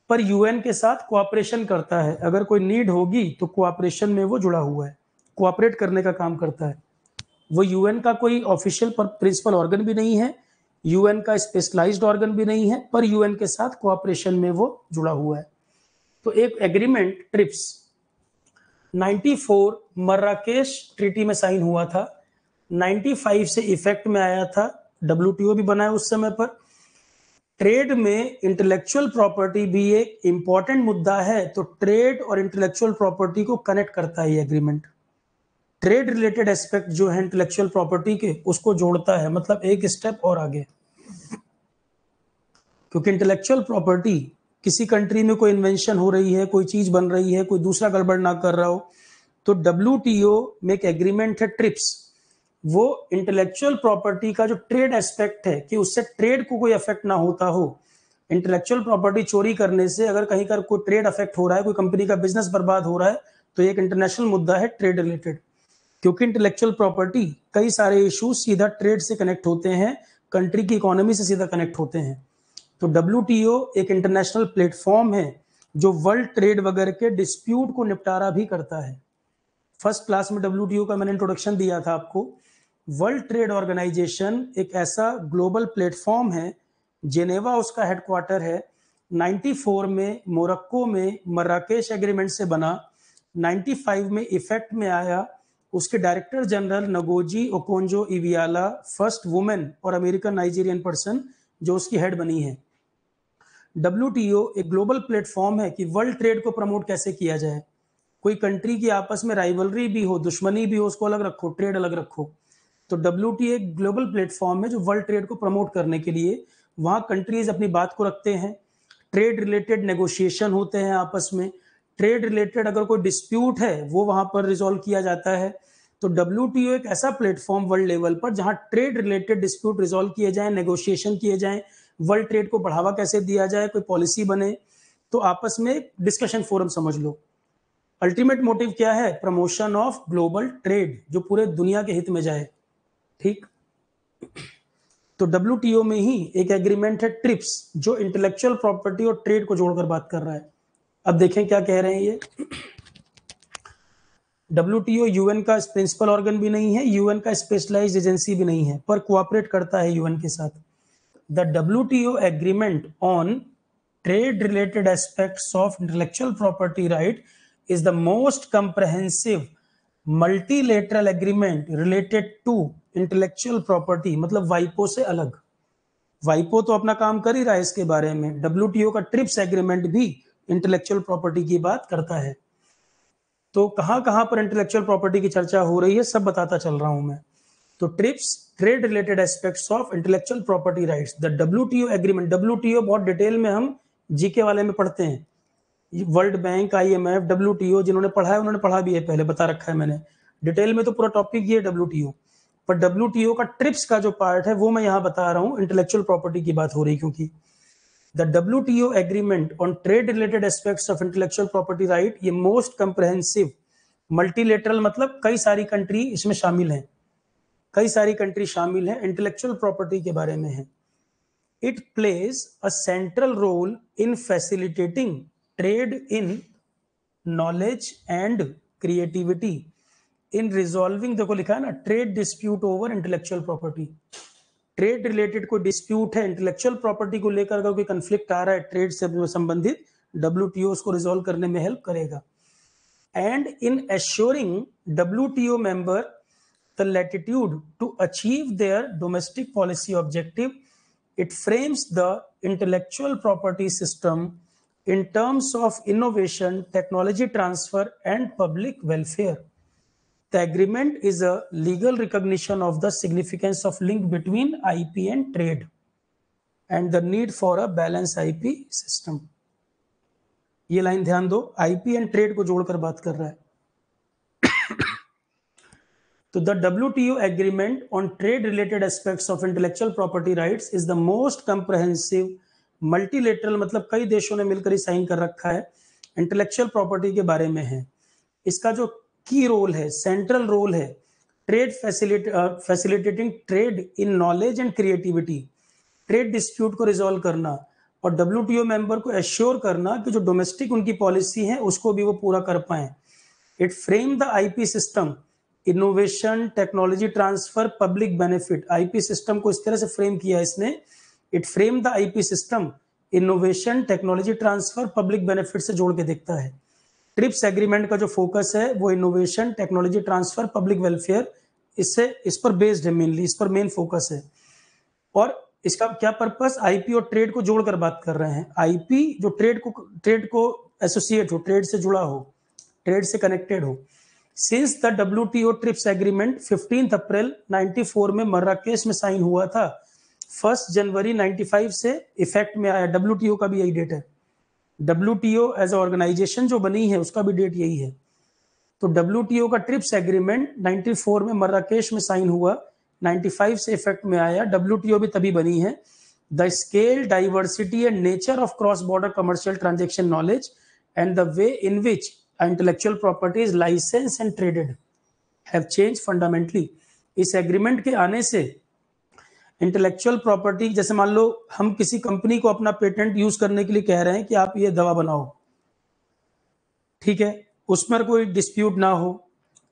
पर यूएन के साथ कोऑपरेशन करता है। अगर कोई नीड होगी तो कोऑपरेशन में वो जुड़ा हुआ है, कोऑपरेट करने का काम करता है। वो यूएन का कोई ऑफिशियल प्रिंसिपल ऑर्गन भी नहीं है, यूएन का स्पेशलाइज्ड ऑर्गन भी नहीं है, पर यूएन के साथ कोऑपरेशन में वो जुड़ा हुआ है। तो एक एग्रीमेंट ट्रिप्स 94 मर्राकेश ट्रीटी में साइन हुआ था, 95 से इफेक्ट में आया था, WTO भी बना है उस समय पर। ट्रेड में इंटेलेक्चुअल प्रॉपर्टी भी एक इंपॉर्टेंट मुद्दा है, तो ट्रेड और इंटेलेक्चुअल प्रॉपर्टी को कनेक्ट करता है ये एग्रीमेंट। ट्रेड रिलेटेड एस्पेक्ट जो है इंटेलेक्चुअल प्रॉपर्टी के, उसको जोड़ता है, मतलब एक स्टेप और आगे। क्योंकि इंटेलेक्चुअल प्रॉपर्टी, किसी कंट्री में कोई इन्वेंशन हो रही है, कोई चीज बन रही है, कोई दूसरा गड़बड़ ना कर रहा हो, तो WTO में एक एग्रीमेंट है ट्रिप्स, वो इंटेलेक्चुअल प्रॉपर्टी का जो ट्रेड एस्पेक्ट है कि उससे ट्रेड को कोई अफेक्ट ना होता हो। इंटेलेक्चुअल प्रॉपर्टी चोरी करने से अगर कहीं का कोई ट्रेड अफेक्ट हो रहा है, कोई कंपनी का बिजनेस बर्बाद हो रहा है, तो ये एक इंटरनेशनल मुद्दा है ट्रेड रिलेटेड। क्योंकि इंटेलेक्चुअल प्रॉपर्टी कई सारे इश्यूज सीधा ट्रेड से कनेक्ट होते हैं, कंट्री की इकोनॉमी से सीधा कनेक्ट होते हैं। तो WTO एक इंटरनेशनल प्लेटफॉर्म है जो वर्ल्ड ट्रेड वगैरह के डिस्प्यूट को निपटारा भी करता है। फर्स्ट क्लास में WTO का मैंने इंट्रोडक्शन दिया था आपको। वर्ल्ड ट्रेड ऑर्गेनाइजेशन एक ऐसा ग्लोबल प्लेटफॉर्म है, जेनेवा उसका हेडक्वार्टर है। 94 में मोरक्को में मर्राकेश एग्रीमेंट से बना, 95 में इफेक्ट में आया। उसके director general Ngozi Okonjo इवियाला, first women और अमेरिकन नाइजीरियन पर्सन जो उसकी हेड बनी है। WTO एक ग्लोबल प्लेटफॉर्म है कि वर्ल्ड ट्रेड को प्रमोट कैसे किया जाए। कोई कंट्री की आपस में राइवलरी भी हो, दुश्मनी भी हो, उसको अलग रखो, ट्रेड अलग रखो। तो WTO एक ग्लोबल प्लेटफॉर्म है जो वर्ल्ड ट्रेड को प्रमोट करने के लिए वहां कंट्रीज अपनी बात को रखते हैं, ट्रेड रिलेटेड नेगोशिएशन होते हैं आपस में, ट्रेड रिलेटेड अगर कोई डिस्प्यूट है वो वहां पर रिजोल्व किया जाता है। तो WTO एक ऐसा प्लेटफॉर्म वर्ल्ड लेवल पर जहां ट्रेड रिलेटेड डिस्प्यूट रिजोल्व किए जाएं, नेगोशिएशन किए जाएं, वर्ल्ड ट्रेड को बढ़ावा कैसे दिया जाए, कोई पॉलिसी बने, तो आपस में डिस्कशन फोरम समझ लो। अल्टीमेट मोटिव क्या है? प्रमोशन ऑफ ग्लोबल ट्रेड, जो पूरे दुनिया के हित में जाए। ठीक, तो WTO में ही एक एग्रीमेंट है ट्रिप्स, जो इंटेलेक्चुअल प्रॉपर्टी और ट्रेड को जोड़कर बात कर रहा है। अब देखें क्या कह रहे हैं ये। WTO यूएन का प्रिंसिपल ऑर्गन भी नहीं है, यूएन का स्पेशलाइज्ड एजेंसी भी नहीं है, पर कोऑपरेट करता है यूएन के साथ। The WTO agreement on trade related aspects of intellectual property right is the most comprehensive multilateral agreement related to intellectual property, मतलब वाइपो से अलग। वाइपो तो अपना काम कर ही रहा है इसके बारे में, WTO का ट्रिप्स एग्रीमेंट भी इंटेलेक्चुअल प्रॉपर्टी की बात करता है। तो कहां कहां पर इंटेलेक्चुअल प्रॉपर्टी की चर्चा हो रही है सब बताता चल रहा हूं मैं। तो trips, trade related aspects of intellectual property rights, the WTO agreement. WTO बहुत डिटेल में हम जीके वाले में पढ़ते हैं, वर्ल्ड बैंक, IMF, WTO, जिन्होंने पढ़ा है उन्होंने पढ़ा भी है, पहले बता रखा है मैंने डिटेल में, तो पूरा टॉपिक ये WTO। पर WTO का ट्रिप्स का जो पार्ट है वो मैं यहाँ बता रहा हूँ, इंटेलेक्चुअल प्रॉपर्टी की बात हो रही क्योंकि। The WTO agreement on trade related aspects of intellectual property right, ये मोस्ट कंप्रहेंसिव मल्टीलेटरल, मतलब कई सारी कंट्री इसमें शामिल हैं, कई सारी कंट्री शामिल हैं, इंटेलेक्चुअल प्रॉपर्टी के बारे में है। It plays a central role in facilitating trade in knowledge and creativity in resolving, देखो लिखा है ना, trade dispute over intellectual property. Trade related कोई डिस्प्यूट है इंटेलेक्चुअल प्रॉपर्टी को लेकर, अगर कोई कंफ्लिक्ट आ रहा है ट्रेड से संबंधित, WTO उसको रिजोल्व करने में हेल्प करेगा। And in assuring WTO member the latitude to achieve their domestic policy objective, it frames the intellectual property system in terms of innovation, technology transfer, and public welfare. The agreement is a legal recognition of the significance of link between IP and trade and the need for a balanced IP system. ये लाइन ध्यान दो, IP and trade को जोड़कर बात कर रहा है। तो the WTO agreement on trade related aspects of intellectual property rights is the most comprehensive multilateral, मतलब कई देशों ने मिलकर ही साइन कर रखा है, इंटेलेक्चुअल प्रॉपर्टी के बारे में है। इसका जो की रोल है, सेंट्रल रोल है, trade facilitating trade in knowledge and creativity, trade dispute को रिजॉल्व करना, और WTO मेंबर को एश्योर करना कि जो डोमेस्टिक उनकी पॉलिसी है उसको भी वो पूरा कर पाए। It frame the IP system, innovation, technology transfer, public benefit. IP system को इस तरह से फ्रेम किया इसने, it frame the IP system, innovation, technology transfer, public benefit से जोड़ के देखता है। ट्रिप्स एग्रीमेंट का जो फोकस है वो innovation, technology transfer, public welfare, इस पर बेस्ड है मेनली, इस पर मेन फोकस है। और इसका क्या पर्पस? IP और ट्रेड को जोड़कर बात कर रहे हैं। IP जो ट्रेड को एसोसिएट हो, ट्रेड से जुड़ा हो, ट्रेड से कनेक्टेड हो। Since the WTO trips agreement 15 अप्रैल 94 में मर्राकेश में साइन हुआ था, 1 जनवरी 95 से इफेक्ट में आया। WTO का भी यही डेट है, WTO एज ऑर्गेनाइजेशन जो बनी है उसका भी डेट यही है। तो WTO का ट्रिप्स एग्रीमेंट 94 में मर्राकेश में साइन हुआ, 95 से इफेक्ट में आया। WTO भी तभी बनी है। The scale, diversity and nature of cross border commercial transaction knowledge and the way in which intellectual property is license and traded have change fundamentally. इस एग्रीमेंट के आने से इंटेलेक्चुअल प्रॉपर्टी, जैसे मान लो हम किसी कंपनी को अपना पेटेंट यूज करने के लिए कह रहे हैं कि आप ये दवा बनाओ, ठीक है, उसमें कोई डिस्प्यूट ना हो,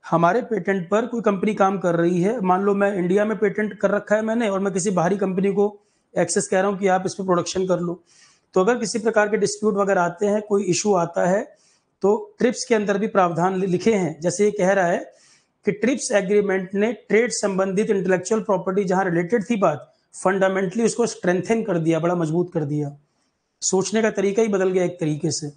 हमारे पेटेंट पर कोई कंपनी काम कर रही है, मान लो मैं इंडिया में पेटेंट कर रखा है मैंने, और मैं किसी बाहरी कंपनी को एक्सेस कह रहा हूं कि आप इस पर प्रोडक्शन कर लो, तो अगर किसी प्रकार के डिस्प्यूट वगैरह आते हैं, कोई इशू आता है, तो ट्रिप्स के अंदर भी प्रावधान लिखे हैं। जैसे ये कह रहा है कि ट्रिप्स एग्रीमेंट ने ट्रेड संबंधित इंटेलेक्चुअल प्रॉपर्टी जहां रिलेटेड थी बात, फंडामेंटली उसको स्ट्रेंथन कर दिया, बड़ा मजबूत कर दिया। सोचने का तरीका ही बदल गया एक तरीके से।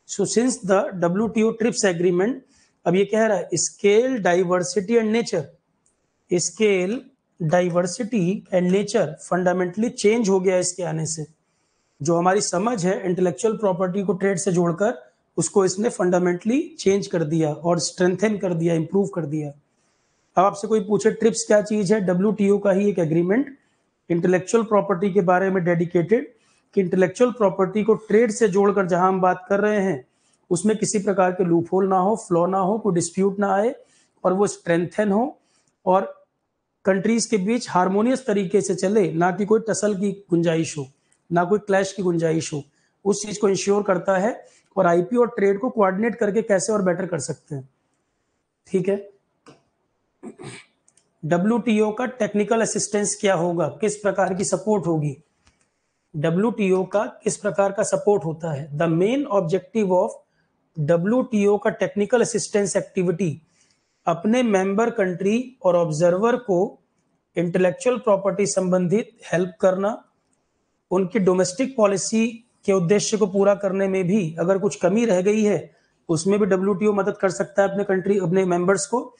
So since the WTO trips agreement, अब ये कह रहा है scale diversity and nature, scale diversity and nature fundamentally change हो गया इसके आने से। जो हमारी समझ है इंटेलेक्चुअल प्रॉपर्टी को ट्रेड से जोड़कर, उसको इसने फंडामेंटली चेंज कर दिया और स्ट्रेंथन कर दिया, इंप्रूव कर दिया। अब आपसे कोई पूछे ट्रिप्स क्या चीज है, WTO का ही एक एग्रीमेंट इंटेलेक्चुअल प्रॉपर्टी के बारे में डेडिकेटेड, कि इंटेलेक्चुअल प्रॉपर्टी को ट्रेड से जोड़कर जहां हम बात कर रहे हैं उसमें किसी प्रकार के लूप होल ना हो, फ्लॉ ना हो, कोई डिस्प्यूट ना आए, और वो स्ट्रेंथन हो और कंट्रीज के बीच हार्मोनियस तरीके से चले, ना कि कोई टसल की गुंजाइश हो, ना कोई क्लैश की गुंजाइश हो। उस चीज को इंश्योर करता है और आईपी और ट्रेड को कोऑर्डिनेट करके कैसे और बेटर कर सकते हैं। ठीक है, WTO का टेक्निकल असिस्टेंस क्या होगा, किस प्रकार की सपोर्ट होगी, WTO का किस प्रकार का सपोर्ट होता है। The main objective of WTO का टेक्निकल असिस्टेंस एक्टिविटी अपने मेंबर कंट्री और ऑब्जर्वर को इंटेलेक्चुअल प्रॉपर्टी संबंधित हेल्प करना, उनकी डोमेस्टिक पॉलिसी के उद्देश्य को पूरा करने में भी अगर कुछ कमी रह गई है उसमें भी WTO मदद कर सकता है अपने मेंबर्स को।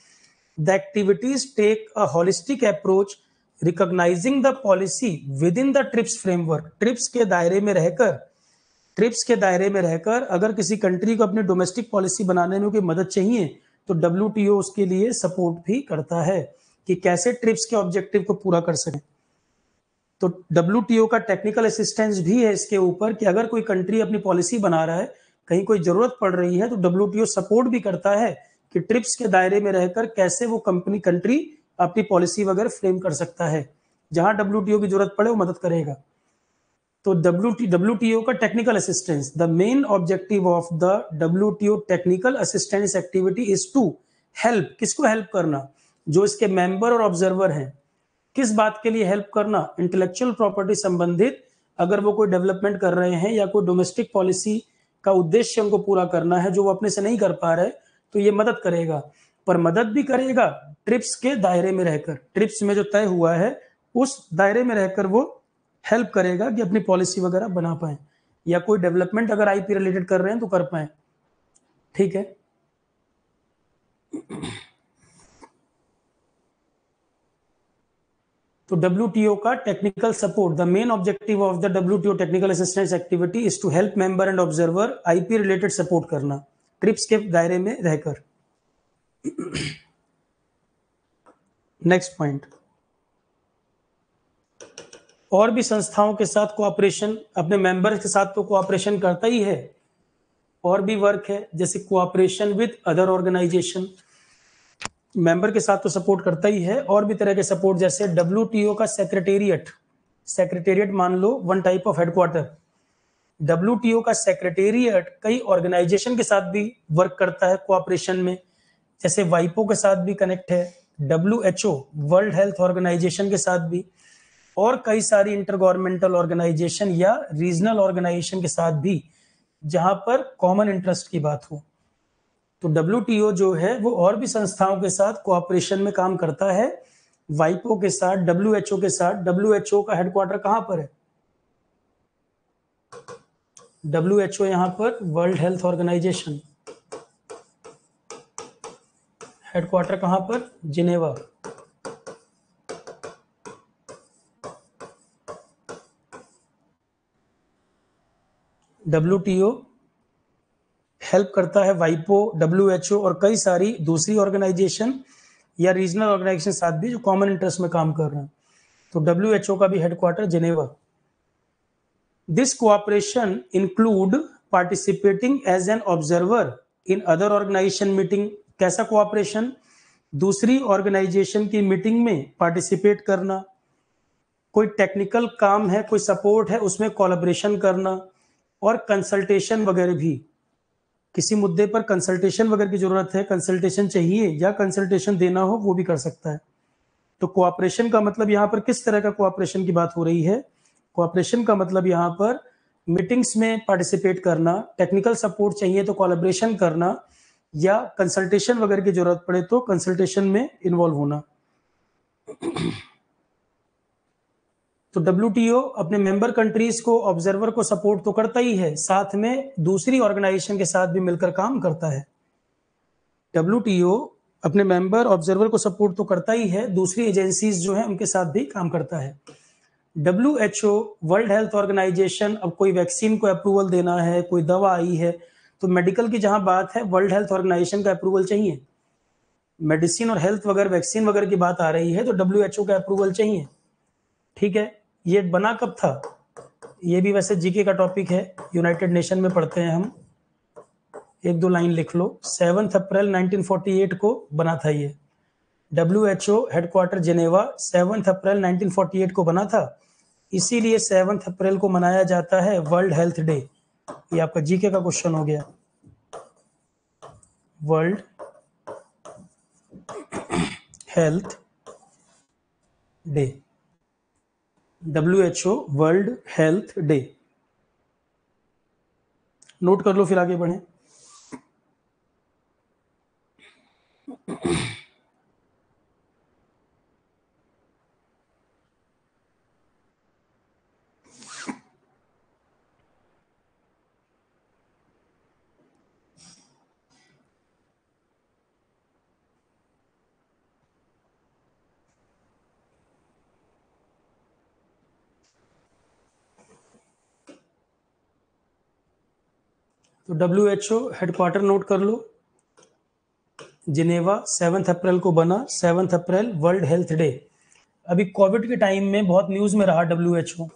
The activities take a holistic approach recognising the policy within the TRIPS framework. TRIPS के दायरे में रहकर अगर किसी कंट्री को अपनी डोमेस्टिक पॉलिसी बनाने में कोई मदद चाहिए तो WTO उसके लिए सपोर्ट भी करता है कि कैसे ट्रिप्स के ऑब्जेक्टिव को पूरा कर सके। तो WTO का टेक्निकल असिस्टेंस भी है इसके ऊपर कि अगर कोई कंट्री अपनी पॉलिसी बना रहा है, कहीं कोई जरूरत पड़ रही है, तो WTO सपोर्ट भी करता है कि ट्रिप्स के दायरे में रहकर कैसे वो कंट्री अपनी पॉलिसी वगैरह फ्रेम कर सकता है। जहां WTO की जरूरत पड़े वो मदद करेगा। तो WTO का technical assistance, the main objective of the WTO technical assistance activity is to help, किसको हेल्प करना, जो इसके मेंबर और ऑब्जर्वर हैं। किस बात के लिए हेल्प करना, इंटेलेक्चुअल प्रॉपर्टी संबंधित अगर वो कोई डेवलपमेंट कर रहे हैं या कोई डोमेस्टिक पॉलिसी का उद्देश्य उनको पूरा करना है जो वो अपने से नहीं कर पा रहे, तो ये मदद करेगा। पर मदद भी करेगा ट्रिप्स के दायरे में रहकर, ट्रिप्स में जो तय हुआ है उस दायरे में रहकर वो हेल्प करेगा कि अपनी पॉलिसी वगैरह बना पाए या कोई डेवलपमेंट अगर आईपी रिलेटेड कर रहे हैं तो कर पाए। ठीक है, तो WTO का technical support, the main objective of the WTO technical assistance activity is to help member and observer IP related support करना ट्रिप्स के दायरे में रहकर। नेक्स्ट पॉइंट, और भी संस्थाओं के साथ कोऑपरेशन, अपने मेंबर्स के साथ तो कोऑपरेशन करता ही है, और भी वर्क है जैसे cooperation with other organization, member के साथ तो सपोर्ट करता ही है, और भी तरह के सपोर्ट जैसे WTO का सेक्रेटेरिएट मान लो one type of headquarter. WTO का सेक्रेटेरिएट कई ऑर्गेनाइजेशन के साथ भी वर्क करता है कोऑपरेशन में, जैसे वाइपो के साथ भी कनेक्ट है, WHO वर्ल्ड हेल्थ ऑर्गेनाइजेशन के साथ भी, और कई सारी इंटर गवर्नमेंटल ऑर्गेनाइजेशन या रीजनल ऑर्गेनाइजेशन के साथ भी जहां पर कॉमन इंटरेस्ट की बात हो। तो WTO जो है वो और भी संस्थाओं के साथ कोऑपरेशन में काम करता है, वाइपो के साथ, WHO के साथ। WHO का हेडक्वार्टर कहां पर है, WHO यहां पर वर्ल्ड हेल्थ ऑर्गेनाइजेशन, हेडक्वार्टर कहां पर, जिनेवा। WTO हेल्प करता है वाइपो, WHO और कई सारी दूसरी ऑर्गेनाइजेशन या रीजनल ऑर्गेनाइजेशन साथ भी जो कॉमन इंटरेस्ट में काम कर रहे हैं। तो WHO का भी headquarter Geneva. This cooperation include participating as an observer in other organization meeting. कैसा कोऑपरेशन, दूसरी ऑर्गेनाइजेशन की मीटिंग में पार्टिसिपेट करना, कोई टेक्निकल काम है, कोई सपोर्ट है, उसमें कोलैबोरेशन करना, और कंसल्टेशन वगैरह भी, किसी मुद्दे पर कंसल्टेशन वगैरह की जरूरत है, कंसल्टेशन चाहिए या कंसल्टेशन देना हो, वो भी कर सकता है। तो कोऑपरेशन का मतलब यहाँ पर किस तरह का कोऑपरेशन की बात हो रही है, कोऑपरेशन का मतलब यहाँ पर मीटिंग्स में पार्टिसिपेट करना, टेक्निकल सपोर्ट चाहिए तो कोलैबोरेशन करना, या कंसल्टेशन वगैरह की जरूरत पड़े तो कंसल्टेशन में इन्वॉल्व होना। तो WTO अपने मेंबर कंट्रीज को, ऑब्जर्वर को सपोर्ट तो करता ही है, साथ में दूसरी ऑर्गेनाइजेशन के साथ भी मिलकर काम करता है। WTO अपने मेंबर ऑब्जर्वर को सपोर्ट तो करता ही है, दूसरी एजेंसीज जो है उनके साथ भी काम करता है। WHO वर्ल्ड हेल्थ ऑर्गेनाइजेशन, अब कोई वैक्सीन को अप्रूवल देना है, कोई दवा आई है, तो मेडिकल की जहां बात है वर्ल्ड हेल्थ ऑर्गेनाइजेशन का अप्रूवल चाहिए। मेडिसिन और हेल्थ वगैरह, वैक्सीन वगैरह की बात आ रही है तो WHO का अप्रूवल चाहिए। ठीक है, ये बना कब था? ये भी वैसे जीके का टॉपिक है, यूनाइटेड नेशन में पढ़ते हैं हम। एक दो लाइन लिख लो। 7 अप्रैल 1948 को बना था ये। WHO हेडक्वार्टर जिनेवा 7 अप्रैल 1948 को बना था, इसीलिए 7 अप्रैल को मनाया जाता है वर्ल्ड हेल्थ डे। ये आपका जीके का क्वेश्चन हो गया। World health day, WHO world health day. Note कर लो, फिर आगे बढ़े। तो WHO हेडक्वार्टर नोट कर लो, जिनेवा, 7 अप्रैल को बना। 7 अप्रैल वर्ल्ड हेल्थ डे। अभी कोविड के टाइम में बहुत न्यूज में रहा WHO,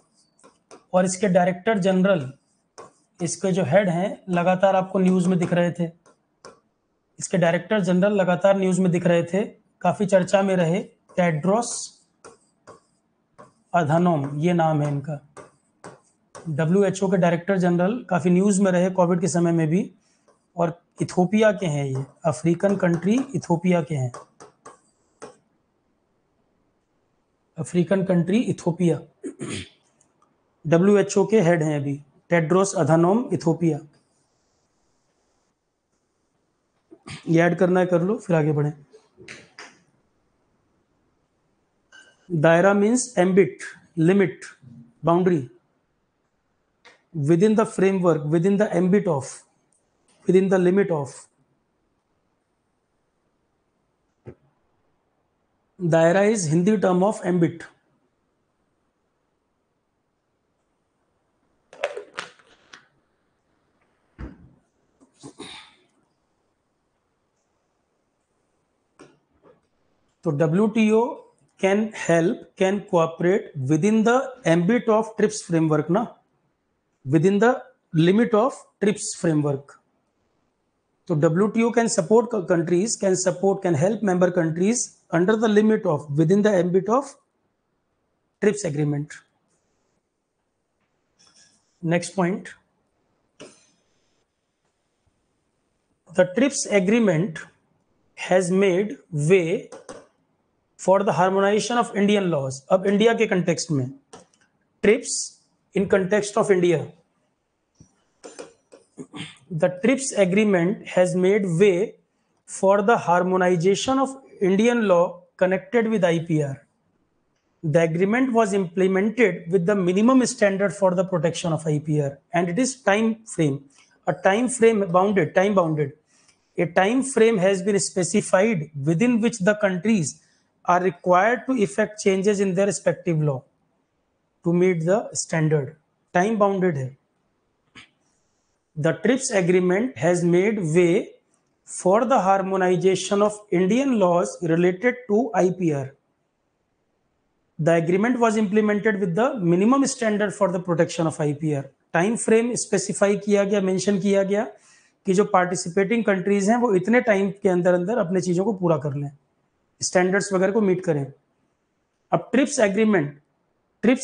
और इसके डायरेक्टर जनरल, इसके जो हेड हैं, लगातार आपको न्यूज में दिख रहे थे। इसके डायरेक्टर जनरल लगातार न्यूज में दिख रहे थे, काफी चर्चा में रहे। टेड्रोस अधानोम, ये नाम है इनका। WHO के डायरेक्टर जनरल काफी न्यूज में रहे कोविड के समय में भी, और इथोपिया के हैं ये, अफ्रीकन कंट्री इथोपिया के हैं। African country Ethiopia. WHO के हेड हैं अभी, टेड्रोस अधानोम, इथोपिया। ये ऐड करना है कर लो, फिर आगे बढ़े। दायरा means ambit, limit, boundary. Within the framework, within the ambit of, within the limit of. दायरा is Hindi term of ambit. तो WTO can help, can cooperate within the ambit of TRIPS framework ना, within the limit of TRIPS framework. तो WTO can support countries, can support, can help member countries under the limit of, within the ambit of trips agreement. Next point, the TRIPS agreement has made way for the harmonization of Indian laws. अब इंडिया के कंटेक्स्ट में, TRIPS in context of India, the TRIPS agreement has made way for the harmonization of Indian law connected with IPR. The agreement was implemented with the minimum standard for the protection of IPR, and it is time frame, a time frame bounded, time bounded. A time frame has been specified within which the countries are required to effect changes in their respective law to meet the standard. Time bounded है. The TRIPS agreement has made way for the harmonization of Indian laws related to IPR. The agreement was implemented with the minimum standard for the protection of IPR. Time frame specify किया गया, मेंशन किया गया कि जो पार्टिसिपेटिंग कंट्रीज हैं वो इतने टाइम के अंदर अंदर अपने चीजों को पूरा कर लें, स्टैंडर्ड्स वगैरह को मीट करें। अब ट्रिप्स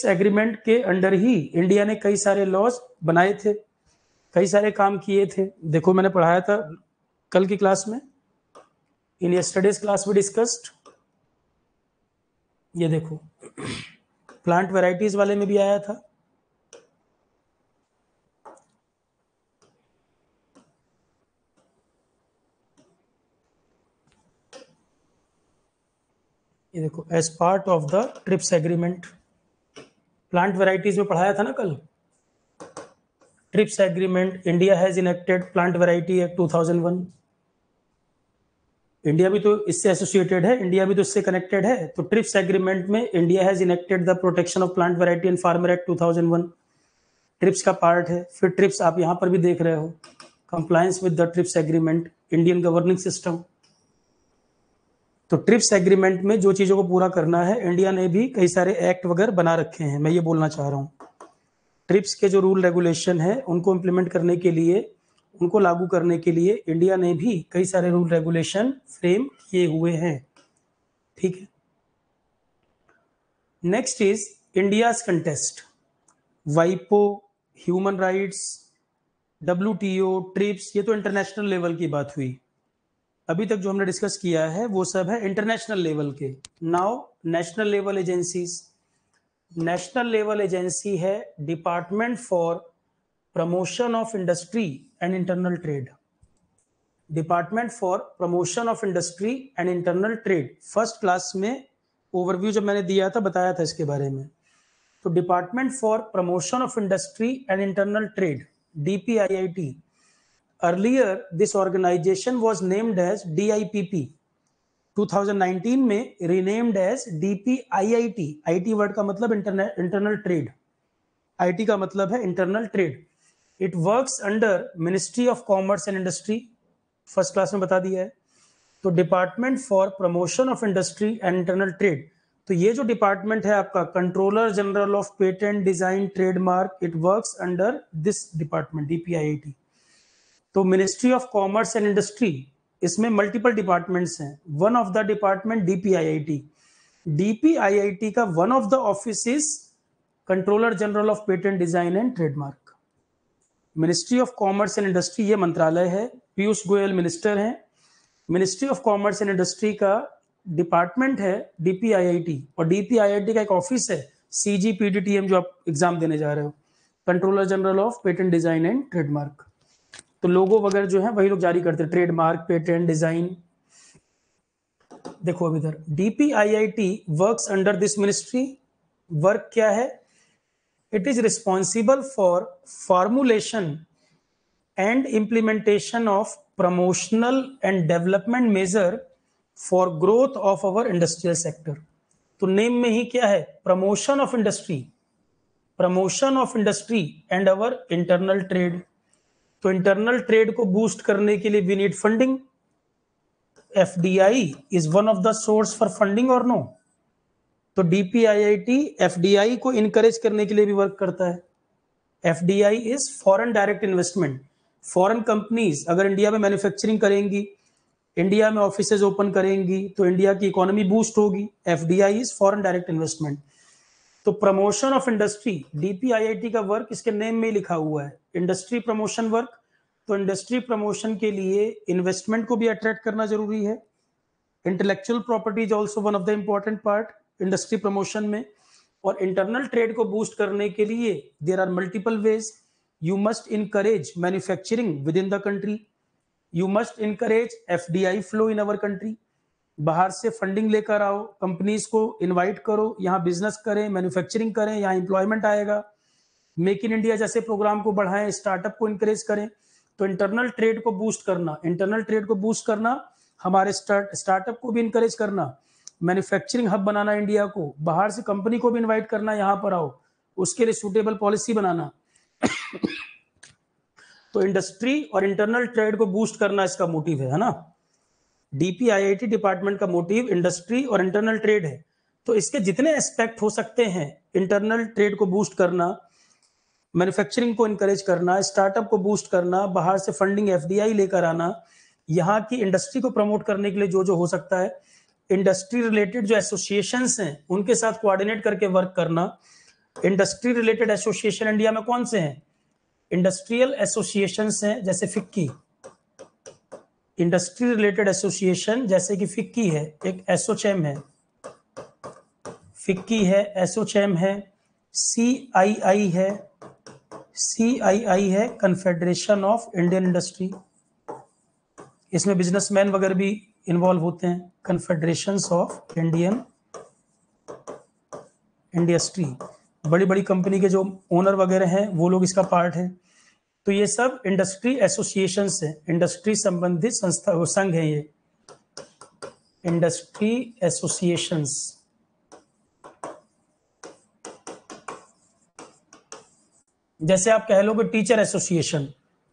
एग्रीमेंट के अंडर ही इंडिया ने कई सारे लॉज बनाए थे, कई सारे काम किए थे। देखो मैंने पढ़ाया था कल की क्लास में, इन यस्टरडेज क्लास में डिस्कस्ड। ये देखो, प्लांट वैरायटीज वाले में भी आया था। ये देखो, as part of the TRIPS agreement, plant varieties में पढ़ाया था ना कल, TRIPS agreement, India has enacted plant variety act 2001। India भी तो इससे एसोसिएटेड है, इंडिया भी तो इससे कनेक्टेड है। तो ट्रिप्स एग्रीमेंट में India has enacted the protection of plant variety and farmer act 2001, trips का पार्ट है। फिर ट्रिप्स आप यहां पर भी देख रहे हो, compliance with the TRIPS agreement, Indian governing system. तो ट्रिप्स एग्रीमेंट में जो चीजों को पूरा करना है, इंडिया ने भी कई सारे एक्ट वगैरह बना रखे हैं, मैं ये बोलना चाह रहा हूँ। ट्रिप्स के जो रूल रेगुलेशन है उनको इम्प्लीमेंट करने के लिए, उनको लागू करने के लिए इंडिया ने भी कई सारे रूल रेगुलेशन फ्रेम किए हुए हैं, ठीक है। नेक्स्ट इज इंडियाज कंटेस्ट, वाइपो, ह्यूमन राइट्स, WTO, ट्रिप्स, ये तो इंटरनेशनल लेवल की बात हुई। अभी तक जो हमने डिस्कस किया है वो सब है इंटरनेशनल लेवल के। Now national level agencies, national level agency है department for promotion of industry and internal trade, department for promotion of industry and internal trade. First class में ओवरव्यू जब मैंने दिया था बताया था इसके बारे में। तो department for promotion of industry and internal trade, DPIIT, earlier this organization was named as DIPP, 2019 में renamed as DPIIT। IT word का मतलब इंटरनल ट्रेड, IT का मतलब है internal trade. It works under ministry of commerce and industry, first class में बता दिया है। तो department for promotion of industry and internal trade, तो ये जो डिपार्टमेंट है आपका controller general of patent design trademark, it works under this department DPIIT। तो ministry of commerce and industry, इसमें मल्टीपल डिपार्टमेंट्स हैं। One of the department DPIIT, DPIIT का one of the office is controller general of patent design and trademark. Ministry of commerce and industry ये मंत्रालय है, पीयूष गोयल मिनिस्टर हैं। Ministry of commerce and industry का डिपार्टमेंट है DPIIT, और DPIIT का एक ऑफिस है CGPDTM, जो आप एग्जाम देने जा रहे हो, controller general of patent design and trademark. तो लोगो वगैरह जो है वही लोग जारी करते हैं, ट्रेडमार्क, पेटेंट, डिजाइन। देखो अब इधर DPIIT works under this ministry. Work क्या है? It is responsible for formulation and implementation of promotional and development measure for growth of our industrial sector. तो नेम में ही क्या है? Promotion of industry, promotion of industry and our internal trade. तो इंटरनल ट्रेड को बूस्ट करने के लिए we need funding. FDI is one of the source for funding और नो? तो DPIIT FDI को इनकरेज करने के लिए भी वर्क करता है। FDI is foreign direct investment. Foreign companies अगर इंडिया में मैन्युफैक्चरिंग करेंगी, इंडिया में ऑफिसेज ओपन करेंगी, तो इंडिया की इकोनॉमी बूस्ट होगी। FDI is foreign direct investment. तो प्रमोशन ऑफ इंडस्ट्री, DPIIT का वर्क इसके नेम में ही लिखा हुआ है, इंडस्ट्री प्रमोशन वर्क। तो इंडस्ट्री प्रमोशन के लिए इन्वेस्टमेंट को भी अट्रैक्ट करना जरूरी है। Intellectual property is also one of the important part industry promotion में। और इंटरनल ट्रेड को बूस्ट करने के लिए there are multiple ways. You must encourage manufacturing within the country, you must encourage FDI flow in our country. बाहर से फंडिंग लेकर आओ, कंपनीज को इनवाइट करो, यहाँ बिजनेस करें, मैन्युफैक्चरिंग करें, यहाँ एम्प्लॉयमेंट आएगा। मेक इन इंडिया जैसे प्रोग्राम को बढ़ाएं, स्टार्टअप को इनकरेज करें। तो इंटरनल ट्रेड को बूस्ट करना, इंटरनल ट्रेड को बूस्ट करना, हमारे स्टार्टअप को भी इनकरेज करना, मैन्युफैक्चरिंग हब बनाना इंडिया को, बाहर से कंपनी को भी इनवाइट करना, यहाँ पर आओ, उसके लिए सूटेबल पॉलिसी बनाना। तो इंडस्ट्री और इंटरनल ट्रेड को बूस्ट करना इसका मोटिव है ना। DPIIT डिपार्टमेंट का मोटिव इंडस्ट्री और इंटरनल ट्रेड है। तो इसके जितने एस्पेक्ट हो सकते हैं, इंटरनल ट्रेड को बूस्ट करना, मैन्युफैक्चरिंग को इनकरेज करना, स्टार्टअप को बूस्ट करना, बाहर से फंडिंग FDI लेकर आना, यहाँ की इंडस्ट्री को प्रमोट करने के लिए जो जो हो सकता है, इंडस्ट्री रिलेटेड जो एसोसिएशंस हैं उनके साथ कोऑर्डिनेट करके वर्क करना। इंडस्ट्री रिलेटेड एसोसिएशन इंडिया में कौन से हैं? इंडस्ट्रियल एसोसिएशंस हैं, जैसे फिक्की। इंडस्ट्री रिलेटेड एसोसिएशन जैसे कि फिक्की है, एक एसोचैम है, फिक्की है, एसोचैम है, CII है, CII है कन्फेडरेशन ऑफ इंडियन इंडस्ट्री। इसमें बिजनेसमैन वगैरह भी इन्वॉल्व होते हैं। कन्फेडरेशंस ऑफ इंडियन इंडस्ट्री, बड़ी बड़ी कंपनी के जो ओनर वगैरह हैं वो लोग इसका पार्ट है। तो ये सब इंडस्ट्री एसोसिएशंस है, इंडस्ट्री संबंधित संस्था संघ है ये, इंडस्ट्री एसोसिएशंस। जैसे आप कह लो कि टीचर एसोसिएशन,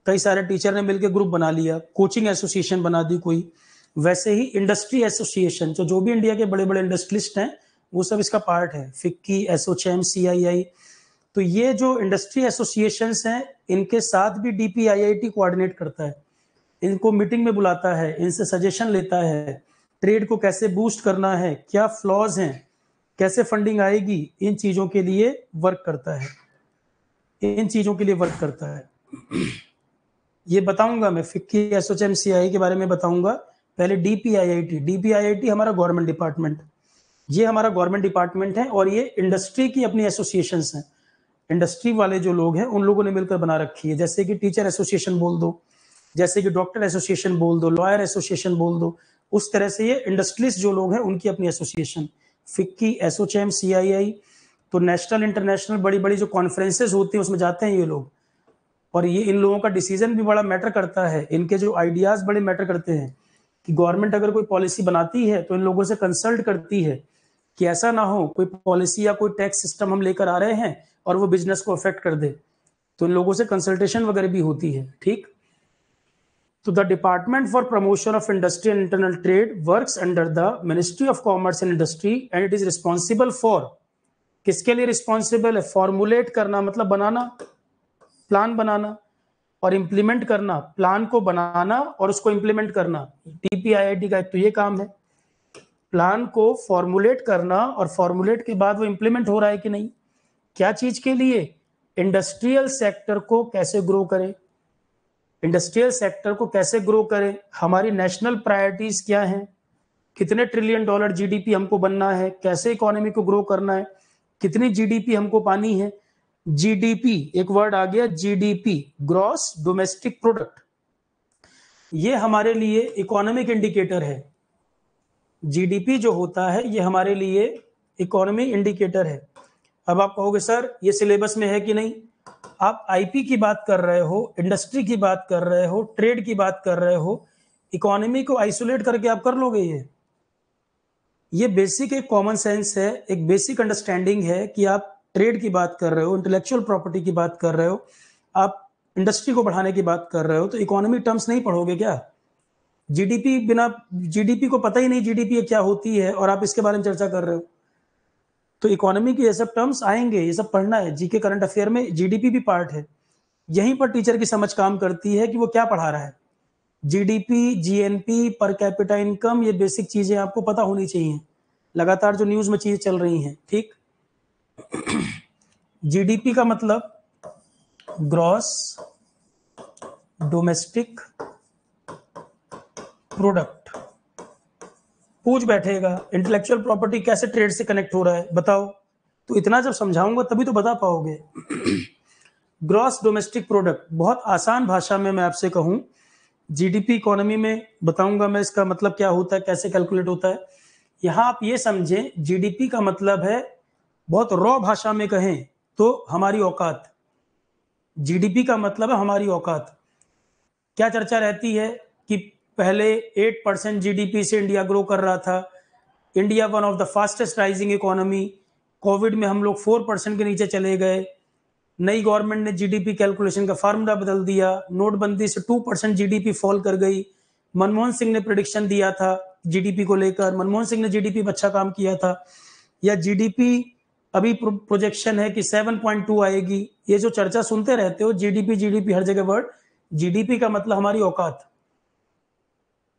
कई सारे टीचर ने मिलकर ग्रुप बना लिया, कोचिंग एसोसिएशन बना दी कोई, वैसे ही इंडस्ट्री एसोसिएशन जो भी इंडिया के बड़े बड़े इंडस्ट्रियलिस्ट हैं वो सब इसका पार्ट है, फिक्की, एसोचैम, सीआईआई। तो ये जो इंडस्ट्री एसोसिएशंस हैं इनके साथ भी डीपीआईआईटी कोऑर्डिनेट करता है, इनको मीटिंग में बुलाता है, इनसे सजेशन लेता है, ट्रेड को कैसे बूस्ट करना है, क्या फ्लॉज हैं, कैसे फंडिंग आएगी, इन चीजों के लिए वर्क करता है, इन चीजों के लिए वर्क करता है। ये बताऊंगा मैं, फिक्की, एसोचैम, सीआईआई के बारे में बताऊंगा। पहले डीपीआईआईटी, डीपीआईआईटी हमारा गवर्नमेंट डिपार्टमेंट, ये हमारा गवर्नमेंट डिपार्टमेंट है और ये इंडस्ट्री की अपनी एसोसिएशंस हैं, इंडस्ट्री वाले जो लोग हैं उन लोगों ने मिलकर बना रखी है। जैसे कि टीचर एसोसिएशन बोल दो, जैसे कि डॉक्टर एसोसिएशन बोल दो, लॉयर एसोसिएशन बोल दो, उस तरह से ये इंडस्ट्रियलिस्ट जो लोग हैं उनकी अपनी एसोसिएशन, फिक्की, एसोचैम, सीआईआई। तो नेशनल इंटरनेशनल बड़ी बड़ी जो कॉन्फ्रेंसेज होती हैं उसमें जाते हैं ये लोग, और ये इन लोगों का डिसीजन भी बड़ा मैटर करता है, इनके जो आइडियाज बड़े मैटर करते हैं कि गवर्नमेंट अगर कोई पॉलिसी बनाती है तो इन लोगों से कंसल्ट करती है कि ऐसा ना हो कोई पॉलिसी या कोई टैक्स सिस्टम हम लेकर आ रहे हैं और वो बिजनेस को अफेक्ट कर दे, तो इन लोगों से कंसल्टेशन वगैरह भी होती है। ठीक, तो the department for promotion of industry and internal trade works under the ministry of commerce and industry and it is responsible for, किसके लिए रिस्पॉन्सिबल है, फॉर्मुलेट करना मतलब बनाना, प्लान बनाना, और इम्प्लीमेंट करना, प्लान को बनाना और उसको इम्प्लीमेंट करना। डीपीआईआईटी का एक तो ये काम है, प्लान को फॉर्मुलेट करना और फॉर्मुलेट के बाद वो इम्प्लीमेंट हो रहा है कि नहीं, क्या चीज के लिए, इंडस्ट्रियल सेक्टर को कैसे ग्रो करें, इंडस्ट्रियल सेक्टर को कैसे ग्रो करें, हमारी नेशनल प्रायोरिटीज क्या हैं, कितने ट्रिलियन डॉलर जीडीपी हमको बनना है, कैसे इकोनॉमी को ग्रो करना है, कितनी जीडीपी हमको पानी है। जीडीपी एक वर्ड आ गया, जीडीपी, ग्रॉस डोमेस्टिक प्रोडक्ट, ये हमारे लिए इकोनॉमिक इंडिकेटर है। जीडीपी जो होता है ये हमारे लिए इकोनॉमी इंडिकेटर है। अब आप कहोगे सर ये सिलेबस में है कि नहीं, आप आईपी की बात कर रहे हो, इंडस्ट्री की बात कर रहे हो, ट्रेड की बात कर रहे हो, इकोनॉमी को आइसोलेट करके आप कर लोगे ये बेसिक एक कॉमन सेंस है, एक बेसिक अंडरस्टैंडिंग है कि आप ट्रेड की बात कर रहे हो, इंटेलेक्चुअल प्रॉपर्टी की बात कर रहे हो, आप इंडस्ट्री को बढ़ाने की बात कर रहे हो, तो इकोनॉमी टर्म्स नहीं पढ़ोगे क्या? जीडीपी, बिना जीडीपी को पता ही नहीं जीडीपी क्या होती है और आप इसके बारे में चर्चा कर रहे हो, तो इकोनॉमी के ये सब टर्म्स आएंगे, ये सब पढ़ना है। जीके करंट अफेयर में जीडीपी भी पार्ट है। यहीं पर टीचर की समझ काम करती है कि वो क्या पढ़ा रहा है। GDP, GNP, per capita income, ये बेसिक चीजें आपको पता होनी चाहिए, लगातार जो न्यूज में चीजें चल रही हैं। ठीक, जीडीपी का मतलब ग्रॉस डोमेस्टिक प्रोडक्ट। पूछ बैठेगा इंटेलेक्चुअल प्रॉपर्टी कैसे ट्रेड से कनेक्ट हो रहा है बताओ, तो इतना जब समझाऊंगा तभी तो बता पाओगे। ग्रॉस डोमेस्टिक प्रोडक्ट, बहुत आसान भाषा में मैं आपसे कहूं, जीडीपी इकोनॉमी में बताऊंगा मैं इसका मतलब क्या होता है, कैसे कैलकुलेट होता है। यहां आप ये समझें, जीडीपी का मतलब है, बहुत रॉ भाषा में कहें तो हमारी औकात। जीडीपी का मतलब है हमारी औकात। क्या चर्चा रहती है कि पहले 8% जीडीपी से इंडिया ग्रो कर रहा था, India one of the fastest rising economy, Covid में हम लोग 4% के नीचे चले गए, नई गवर्नमेंट ने जीडीपी कैलकुलेशन का फार्मूला बदल दिया, नोटबंदी से 2% जीडीपी फॉल कर गई, मनमोहन सिंह ने प्रेडिक्शन दिया था जीडीपी को लेकर, मनमोहन सिंह ने जीडीपी में अच्छा काम किया था, या जीडीपी अभी प्रोजेक्शन है कि 7.2 आएगी। ये जो चर्चा सुनते रहते हो, जीडीपी जीडीपी हर जगह वर्ड, जीडीपी का मतलब हमारी औकात।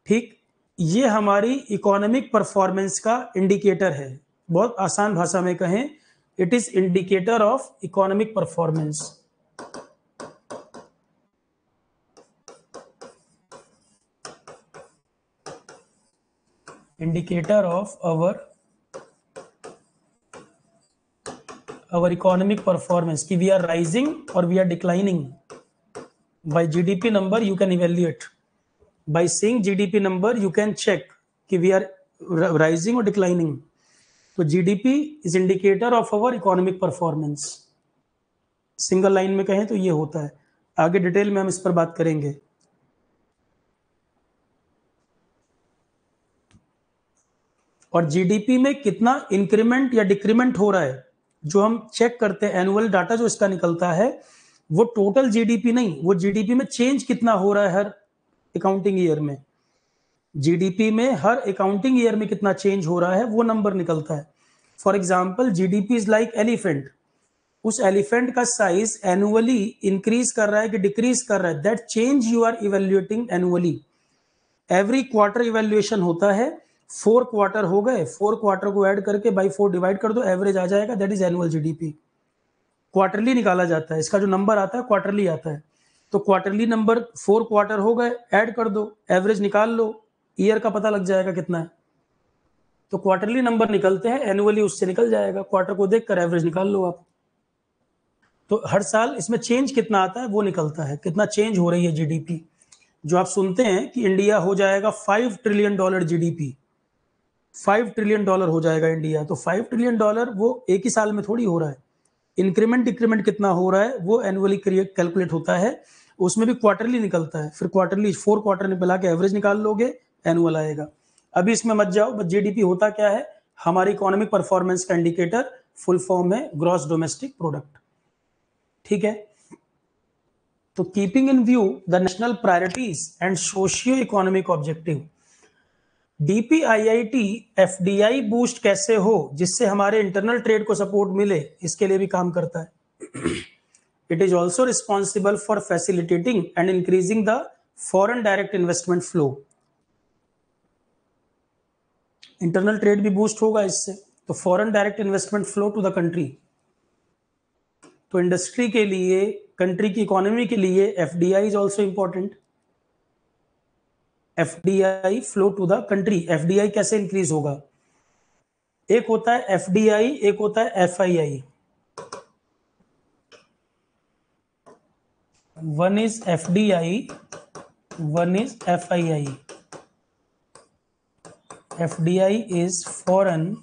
ठीक, ये हमारी इकोनॉमिक परफॉर्मेंस का इंडिकेटर है। बहुत आसान भाषा में कहें, it is indicator of economic performance. Indicator of our economic performance कि we are rising or we are declining. By GDP number you can evaluate. By seeing GDP number you can check कि we are rising or declining. तो GDP is indicator of our economic performance. Single line में कहें तो ये होता है। आगे डिटेल में हम इस पर बात करेंगे। और जीडीपी में कितना इंक्रीमेंट या डिक्रीमेंट हो रहा है, जो हम चेक करते हैं एनुअल डाटा जो इसका निकलता है, वो टोटल जीडीपी नहीं, वो जीडीपी में चेंज कितना हो रहा है हर अकाउंटिंग ईयर में। जीडीपी में हर अकाउंटिंग ईयर में कितना चेंज हो रहा है वो नंबर निकलता है। For example GDP is like elephant. उस एलिफेंट का साइज एनुअली इंक्रीज कर रहा है कि डिक्रीज कर रहा है, that change you are evaluating annually. Every quarter evaluation होता है। 4 क्वार्टर हो गए, 4 क्वार्टर को ऐड करके बाई 4 डिवाइड कर दो, एवरेज आ जाएगा, that is annual GDP. Quarterly निकाला जाता है, इसका जो नंबर आता है क्वार्टरली आता है। तो क्वार्टरली नंबर 4 क्वार्टर हो गए, ऐड कर दो, एवरेज निकाल लो, ईयर का पता लग जाएगा कितना है। तो क्वार्टरली नंबर निकलते हैं, एनुअली उससे निकल जाएगा, क्वार्टर को देखकर एवरेज निकाल लो आप। तो हर साल इसमें चेंज कितना आता है वो निकलता है, कितना चेंज हो रही है जीडीपी। जो आप सुनते हैं कि इंडिया हो जाएगा $5 ट्रिलियन जीडीपी, $5 ट्रिलियन हो जाएगा इंडिया, तो $5 ट्रिलियन वो एक ही साल में थोड़ी हो रहा है। इंक्रीमेंट डिक्रीमेंट कितना हो रहा है वो एनुअली कैलकुलेट होता है, उसमें भी क्वार्टरली निकलता है। फिर क्वार्टरली 4 क्वार्टर मिला के एवरेज निकाल लोगे, एनुअल आएगा। अभी इसमें मत जाओ, बस जीडीपी होता क्या है, हमारी इकोनॉमिक परफॉर्मेंस का इंडिकेटर, फुल फॉर्म है ग्रॉस डोमेस्टिक प्रोडक्ट। ठीक है। तो keeping in view the national priorities and socio economic objective, DPIIT FDI boost कैसे हो जिससे हमारे इंटरनल ट्रेड को सपोर्ट मिले, इसके लिए भी काम करता है। It is also responsible for facilitating and increasing the foreign direct investment flow. Internal trade भी बूस्ट होगा इससे, तो foreign direct investment flow to the country. तो इंडस्ट्री के लिए, कंट्री की इकोनॉमी के लिए FDI is also important. FDI flow to the country, FDI कैसे इंक्रीज होगा, एक होता है एफडीआई, एक होता है FII. One is FDI, one is FII. FDI is foreign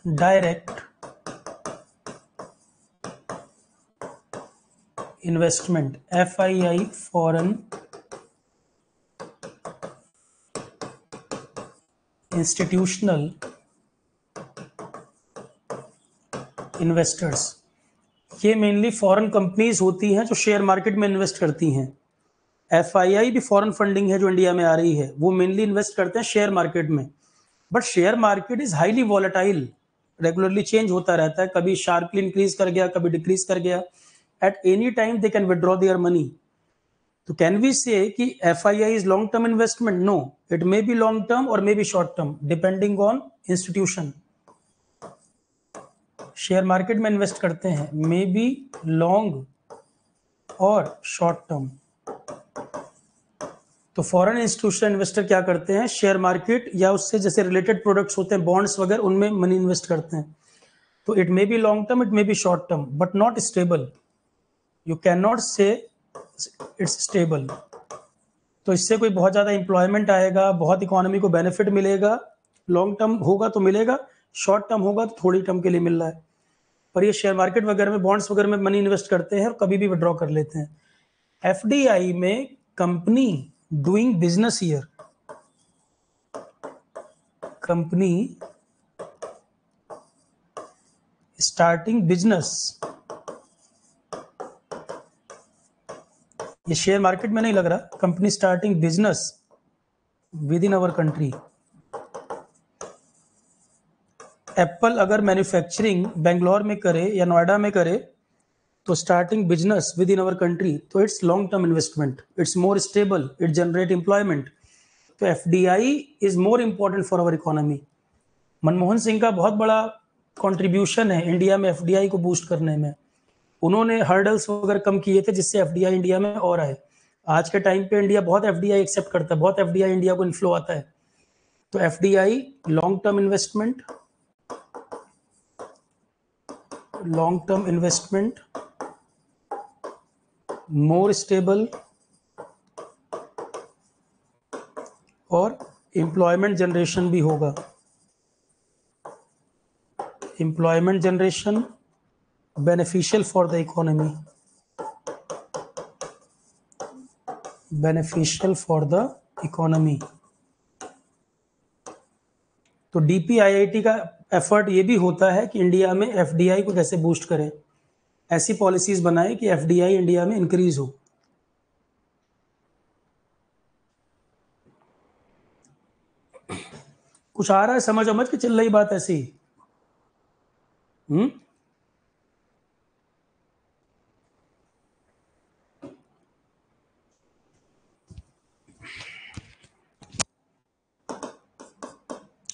direct investment, FII foreign institutional investors. ये मेनली फॉरेन कंपनीज होती हैं जो शेयर मार्केट में इन्वेस्ट करती हैं। एफआईआई भी फॉरेन फंडिंग है जो इंडिया में आ रही है, वो मेनली इन्वेस्ट करते हैं शेयर मार्केट में। But share market is highly volatile, regularly change होता रहता है, कभी शार्पली इंक्रीज कर गया, कभी डिक्रीज कर गया। At any time they can withdraw their money. तो कैन वी से कि FII is long term investment? No, it may be long term और may be short term, depending on institution. Share market में इन्वेस्ट करते हैं, मे बी लॉन्ग और शॉर्ट टर्म। तो फॉरेन इंस्टीट्यूशनल इन्वेस्टर क्या करते हैं, शेयर मार्केट या उससे जैसे रिलेटेड प्रोडक्ट्स होते हैं, बॉन्ड्स वगैरह, उनमें मनी इन्वेस्ट करते हैं। तो it may be long term, it may be short term, but not stable. You can not से इट्स स्टेबल। तो इससे कोई बहुत ज्यादा एम्प्लॉयमेंट आएगा, बहुत इकोनॉमी को बेनिफिट मिलेगा, लॉन्ग टर्म होगा तो मिलेगा, शॉर्ट टर्म होगा तो थोड़ी टर्म के लिए मिल रहा है। पर ये शेयर मार्केट वगैरह में, बॉन्ड्स वगैरह में मनी इन्वेस्ट करते हैं और कभी भी विड्रॉ कर लेते हैं। एफडीआई में company doing business year, company starting business, ये शेयर मार्केट में नहीं लग रहा, company starting business within our country. Apple अगर मैन्युफैक्चरिंग बेंगलोर में करे या नोएडा में करे तो starting business within our country, तो it's long term investment, it's more stable, it generate employment. तो FDI is more important for our economy. Manmohan Singh का बहुत बड़ा कंट्रीब्यूशन है इंडिया में एफडीआई को बूस्ट करने में। उन्होंने हर्डल्स वगैरह कम किए थे जिससे एफडीआई इंडिया में और आए। आज के टाइम पे इंडिया बहुत एफडीआई एक्सेप्ट करता है, बहुत एफडीआई इंडिया को इनफ्लो आता है। तो FDI long term investment, long term investment, more stable और एम्प्लॉयमेंट जनरेशन भी होगा। employment generation, beneficial for the economy, beneficial for the economy। तो DPIIT का एफर्ट ये भी होता है कि इंडिया में FDI को कैसे बूस्ट करें, ऐसी पॉलिसीज बनाए कि FDI इंडिया में इंक्रीज हो। कुछ आ रहा है समझ के चल रही बात ऐसी?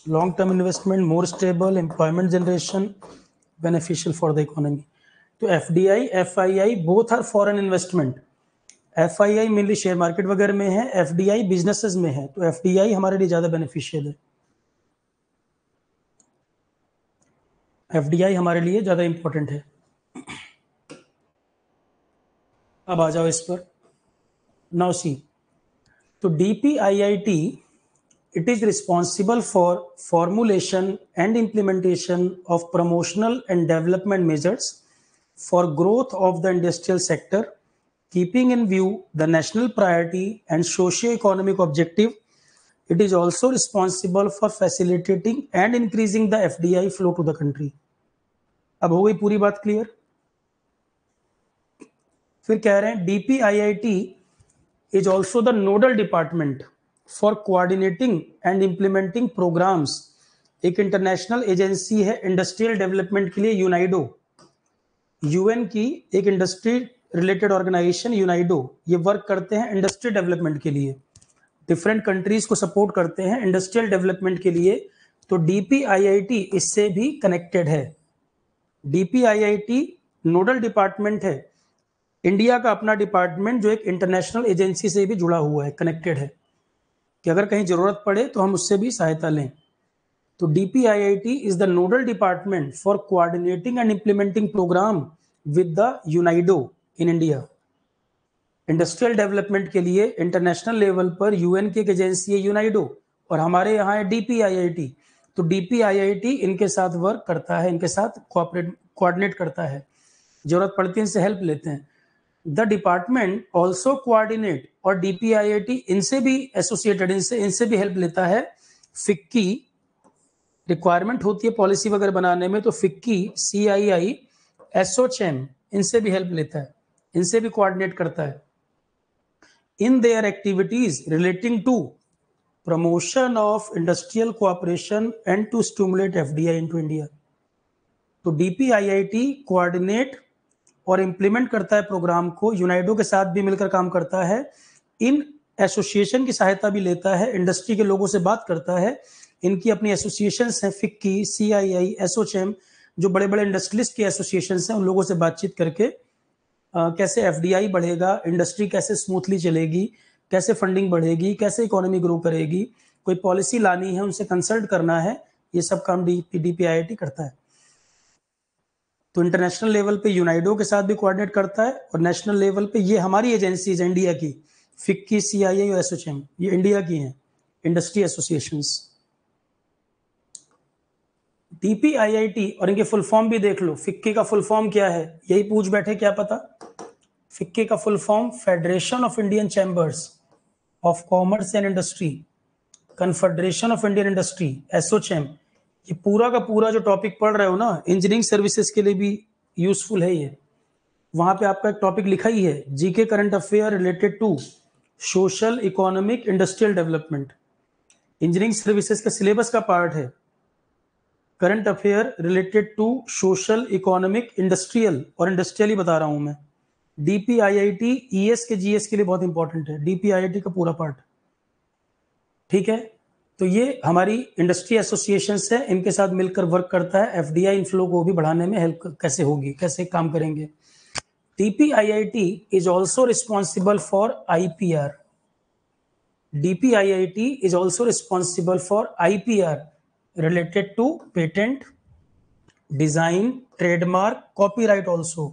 Long term investment, more stable, employment generation, beneficial for the economy. तो FDI, FII both are foreign investment. FII mainly share market वगैरह में है, FDI बिजनेसेस में है। तो FDI हमारे लिए ज्यादा बेनिफिशियल है, FDI हमारे लिए ज्यादा इंपॉर्टेंट है। अब आ जाओ इस पर। नाउ सी, तो DPIIT it is responsible for formulation and implementation of promotional and development measures for growth of the industrial sector, keeping in view the national priority and socio-economic objective. It is also responsible for facilitating and increasing the FDI flow to the country. अब हो गई पूरी बात क्लियर? फिर कह रहे हैं DPIIT is also the nodal department for coordinating and implementing programs। एक इंटरनेशनल एजेंसी है इंडस्ट्रियल डेवलपमेंट के लिए, यूनाइडो, यूएन की एक इंडस्ट्री रिलेटेड ऑर्गेनाइजेशन यूनाइडो। ये वर्क करते हैं इंडस्ट्रियल डेवलपमेंट के लिए, डिफरेंट कंट्रीज को सपोर्ट करते हैं इंडस्ट्रियल डेवलपमेंट के लिए। तो DPIIT इससे भी कनेक्टेड है। DPIIT नोडल डिपार्टमेंट है, इंडिया का अपना डिपार्टमेंट जो एक इंटरनेशनल एजेंसी से भी जुड़ा हुआ है, कनेक्टेड है, कि अगर कहीं जरूरत पड़े तो हम उससे भी सहायता लें। तो DPIIT is the nodal department for coordinating and implementing programme with the UNIDO in India. Industrial development के लिए इंटरनेशनल लेवल पर यूएन की एक एजेंसी है यूनाइडो, और हमारे यहाँ है DPIIT। तो DPIIT इनके साथ वर्क करता है, इनके साथ कोऑर्डिनेट करता है, जरूरत पड़ती है इनसे हेल्प लेते हैं। द डिपार्टमेंट ऑल्सो कोऑर्डिनेट, और DPIIT इनसे भी एसोसिएटेड, इनसे भी हेल्प लेता है। फिक्की रिक्वायरमेंट होती है पॉलिसी वगैरह बनाने में, तो फिक्की, CII, एसोचैम इनसे भी हेल्प लेता है, इनसे भी कोऑर्डिनेट करता है in their activities relating to promotion of industrial cooperation and to stimulate FDI into India. तो DPIIT कोऑर्डिनेट और इंप्लीमेंट करता है प्रोग्राम को, यूनाइडो के साथ भी मिलकर काम करता है, इन एसोसिएशन की सहायता भी लेता है, इंडस्ट्री के लोगों से बात करता है। इनकी अपनी एसोसिएशंस हैं, फिक्की, CII, एसोचैम, जो बड़े बड़े इंडस्ट्रियलिस्ट की एसोसिएशंस हैं, उन लोगों से बातचीत करके कैसे FDI बढ़ेगा, इंडस्ट्री कैसे स्मूथली चलेगी, कैसे फंडिंग बढ़ेगी, कैसे इकोनॉमी ग्रो करेगी, कोई पॉलिसी लानी है, उनसे कंसल्ट करना है, ये सब काम DPIIT करता है। तो इंटरनेशनल लेवल पे यूनाइडो के साथ भी कोऑर्डिनेट करता है, और नेशनल लेवल पे ये हमारी एजेंसीज है इंडिया की, फिक्की, CII और एसोचैम, ये इंडिया की हैं इंडस्ट्री एसोसिएशंस। DPIIT और इनके फुल फॉर्म भी देख लो। फिक्की का फुल फॉर्म क्या है, यही पूछ बैठे क्या पता। फिक्की का full form federation of Indian chambers of commerce and industry, confederation of Indian industry, ASSOCHAM. ये पूरा का पूरा जो टॉपिक पढ़ रहे हो ना, इंजीनियरिंग सर्विसेज के लिए भी यूजफुल है ये। वहां पे आपका एक टॉपिक लिखा ही है, GK current affair related to social, economic, industrial development. Engineering services का सिलेबस का पार्ट है current affair related to social, economic, industrial, और इंडस्ट्रियल ही बता रहा हूं मैं। DPIIT ES के GS के लिए बहुत इंपॉर्टेंट है, DPIIT का पूरा पार्ट, ठीक है। तो ये हमारी इंडस्ट्री एसोसिएशन है, इनके साथ मिलकर वर्क करता है, FDI इनफ्लो को भी बढ़ाने में हेल्प कैसे होगी, कैसे काम करेंगे। DPIIT is also responsible for IPR. DPIIT is also responsible for IPR related to patent, design, trademark, copyright also.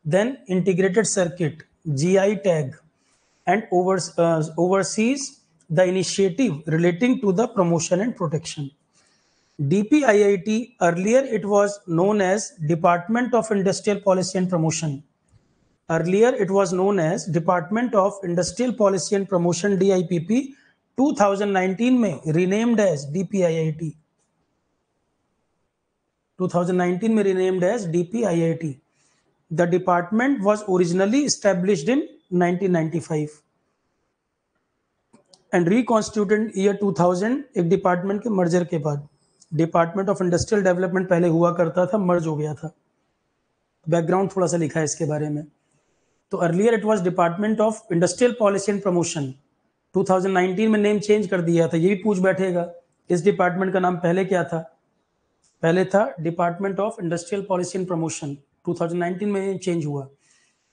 Then integrated circuit, GI tag, and oversees the initiative relating to the promotion and protection. DPIIT, earlier it was known as Department of Industrial Policy and Promotion. Earlier it was known as Department of Industrial Policy and Promotion, DIPP. 2019 में renamed as DPIIT. 2019 में renamed as DPIIT. The department was originally established in 1995 and reconstituted year 2000 एक डिपार्टमेंट के मर्जर के बाद. डिपार्टमेंट ऑफ इंडस्ट्रियल डेवलपमेंट पहले हुआ करता था, मर्ज हो गया था. बैकग्राउंड थोड़ा सा लिखा है इसके बारे में. तो earlier it was department of industrial policy and promotion. 2019 में नेम चेंज कर दिया था. ये भी पूछ बैठेगा इस डिपार्टमेंट का नाम पहले क्या था. पहले था department of industrial policy and promotion. 2019 में चेंज हुआ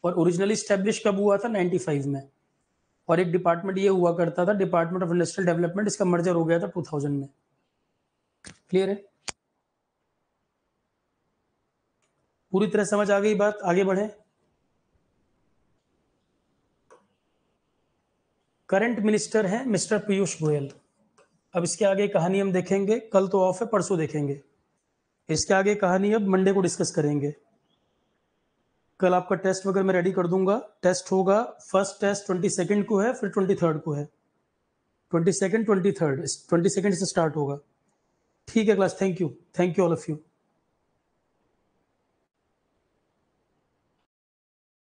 और ओरिजिनली स्टैब्लिश कब हुआ था, 95 में. और एक डिपार्टमेंट ये हुआ करता था डिपार्टमेंट ऑफ इंडस्ट्रियल डेवलपमेंट, इसका मर्जर हो गया था 2000 में. क्लियर है, पूरी तरह समझ आ गई बात. आगे बढ़े. करंट मिनिस्टर है मिस्टर पीयूष गोयल. अब इसके आगे कहानी हम देखेंगे, कल तो ऑफ है, परसों देखेंगे. इसके आगे कहानी अब मंडे को डिस्कस करेंगे. कल आपका टेस्ट वगैरह मैं रेडी कर दूंगा. टेस्ट होगा, फर्स्ट टेस्ट 22 को है, फिर 23 को है. 22, 23, 22 से स्टार्ट होगा. ठीक है class, thank you all of you.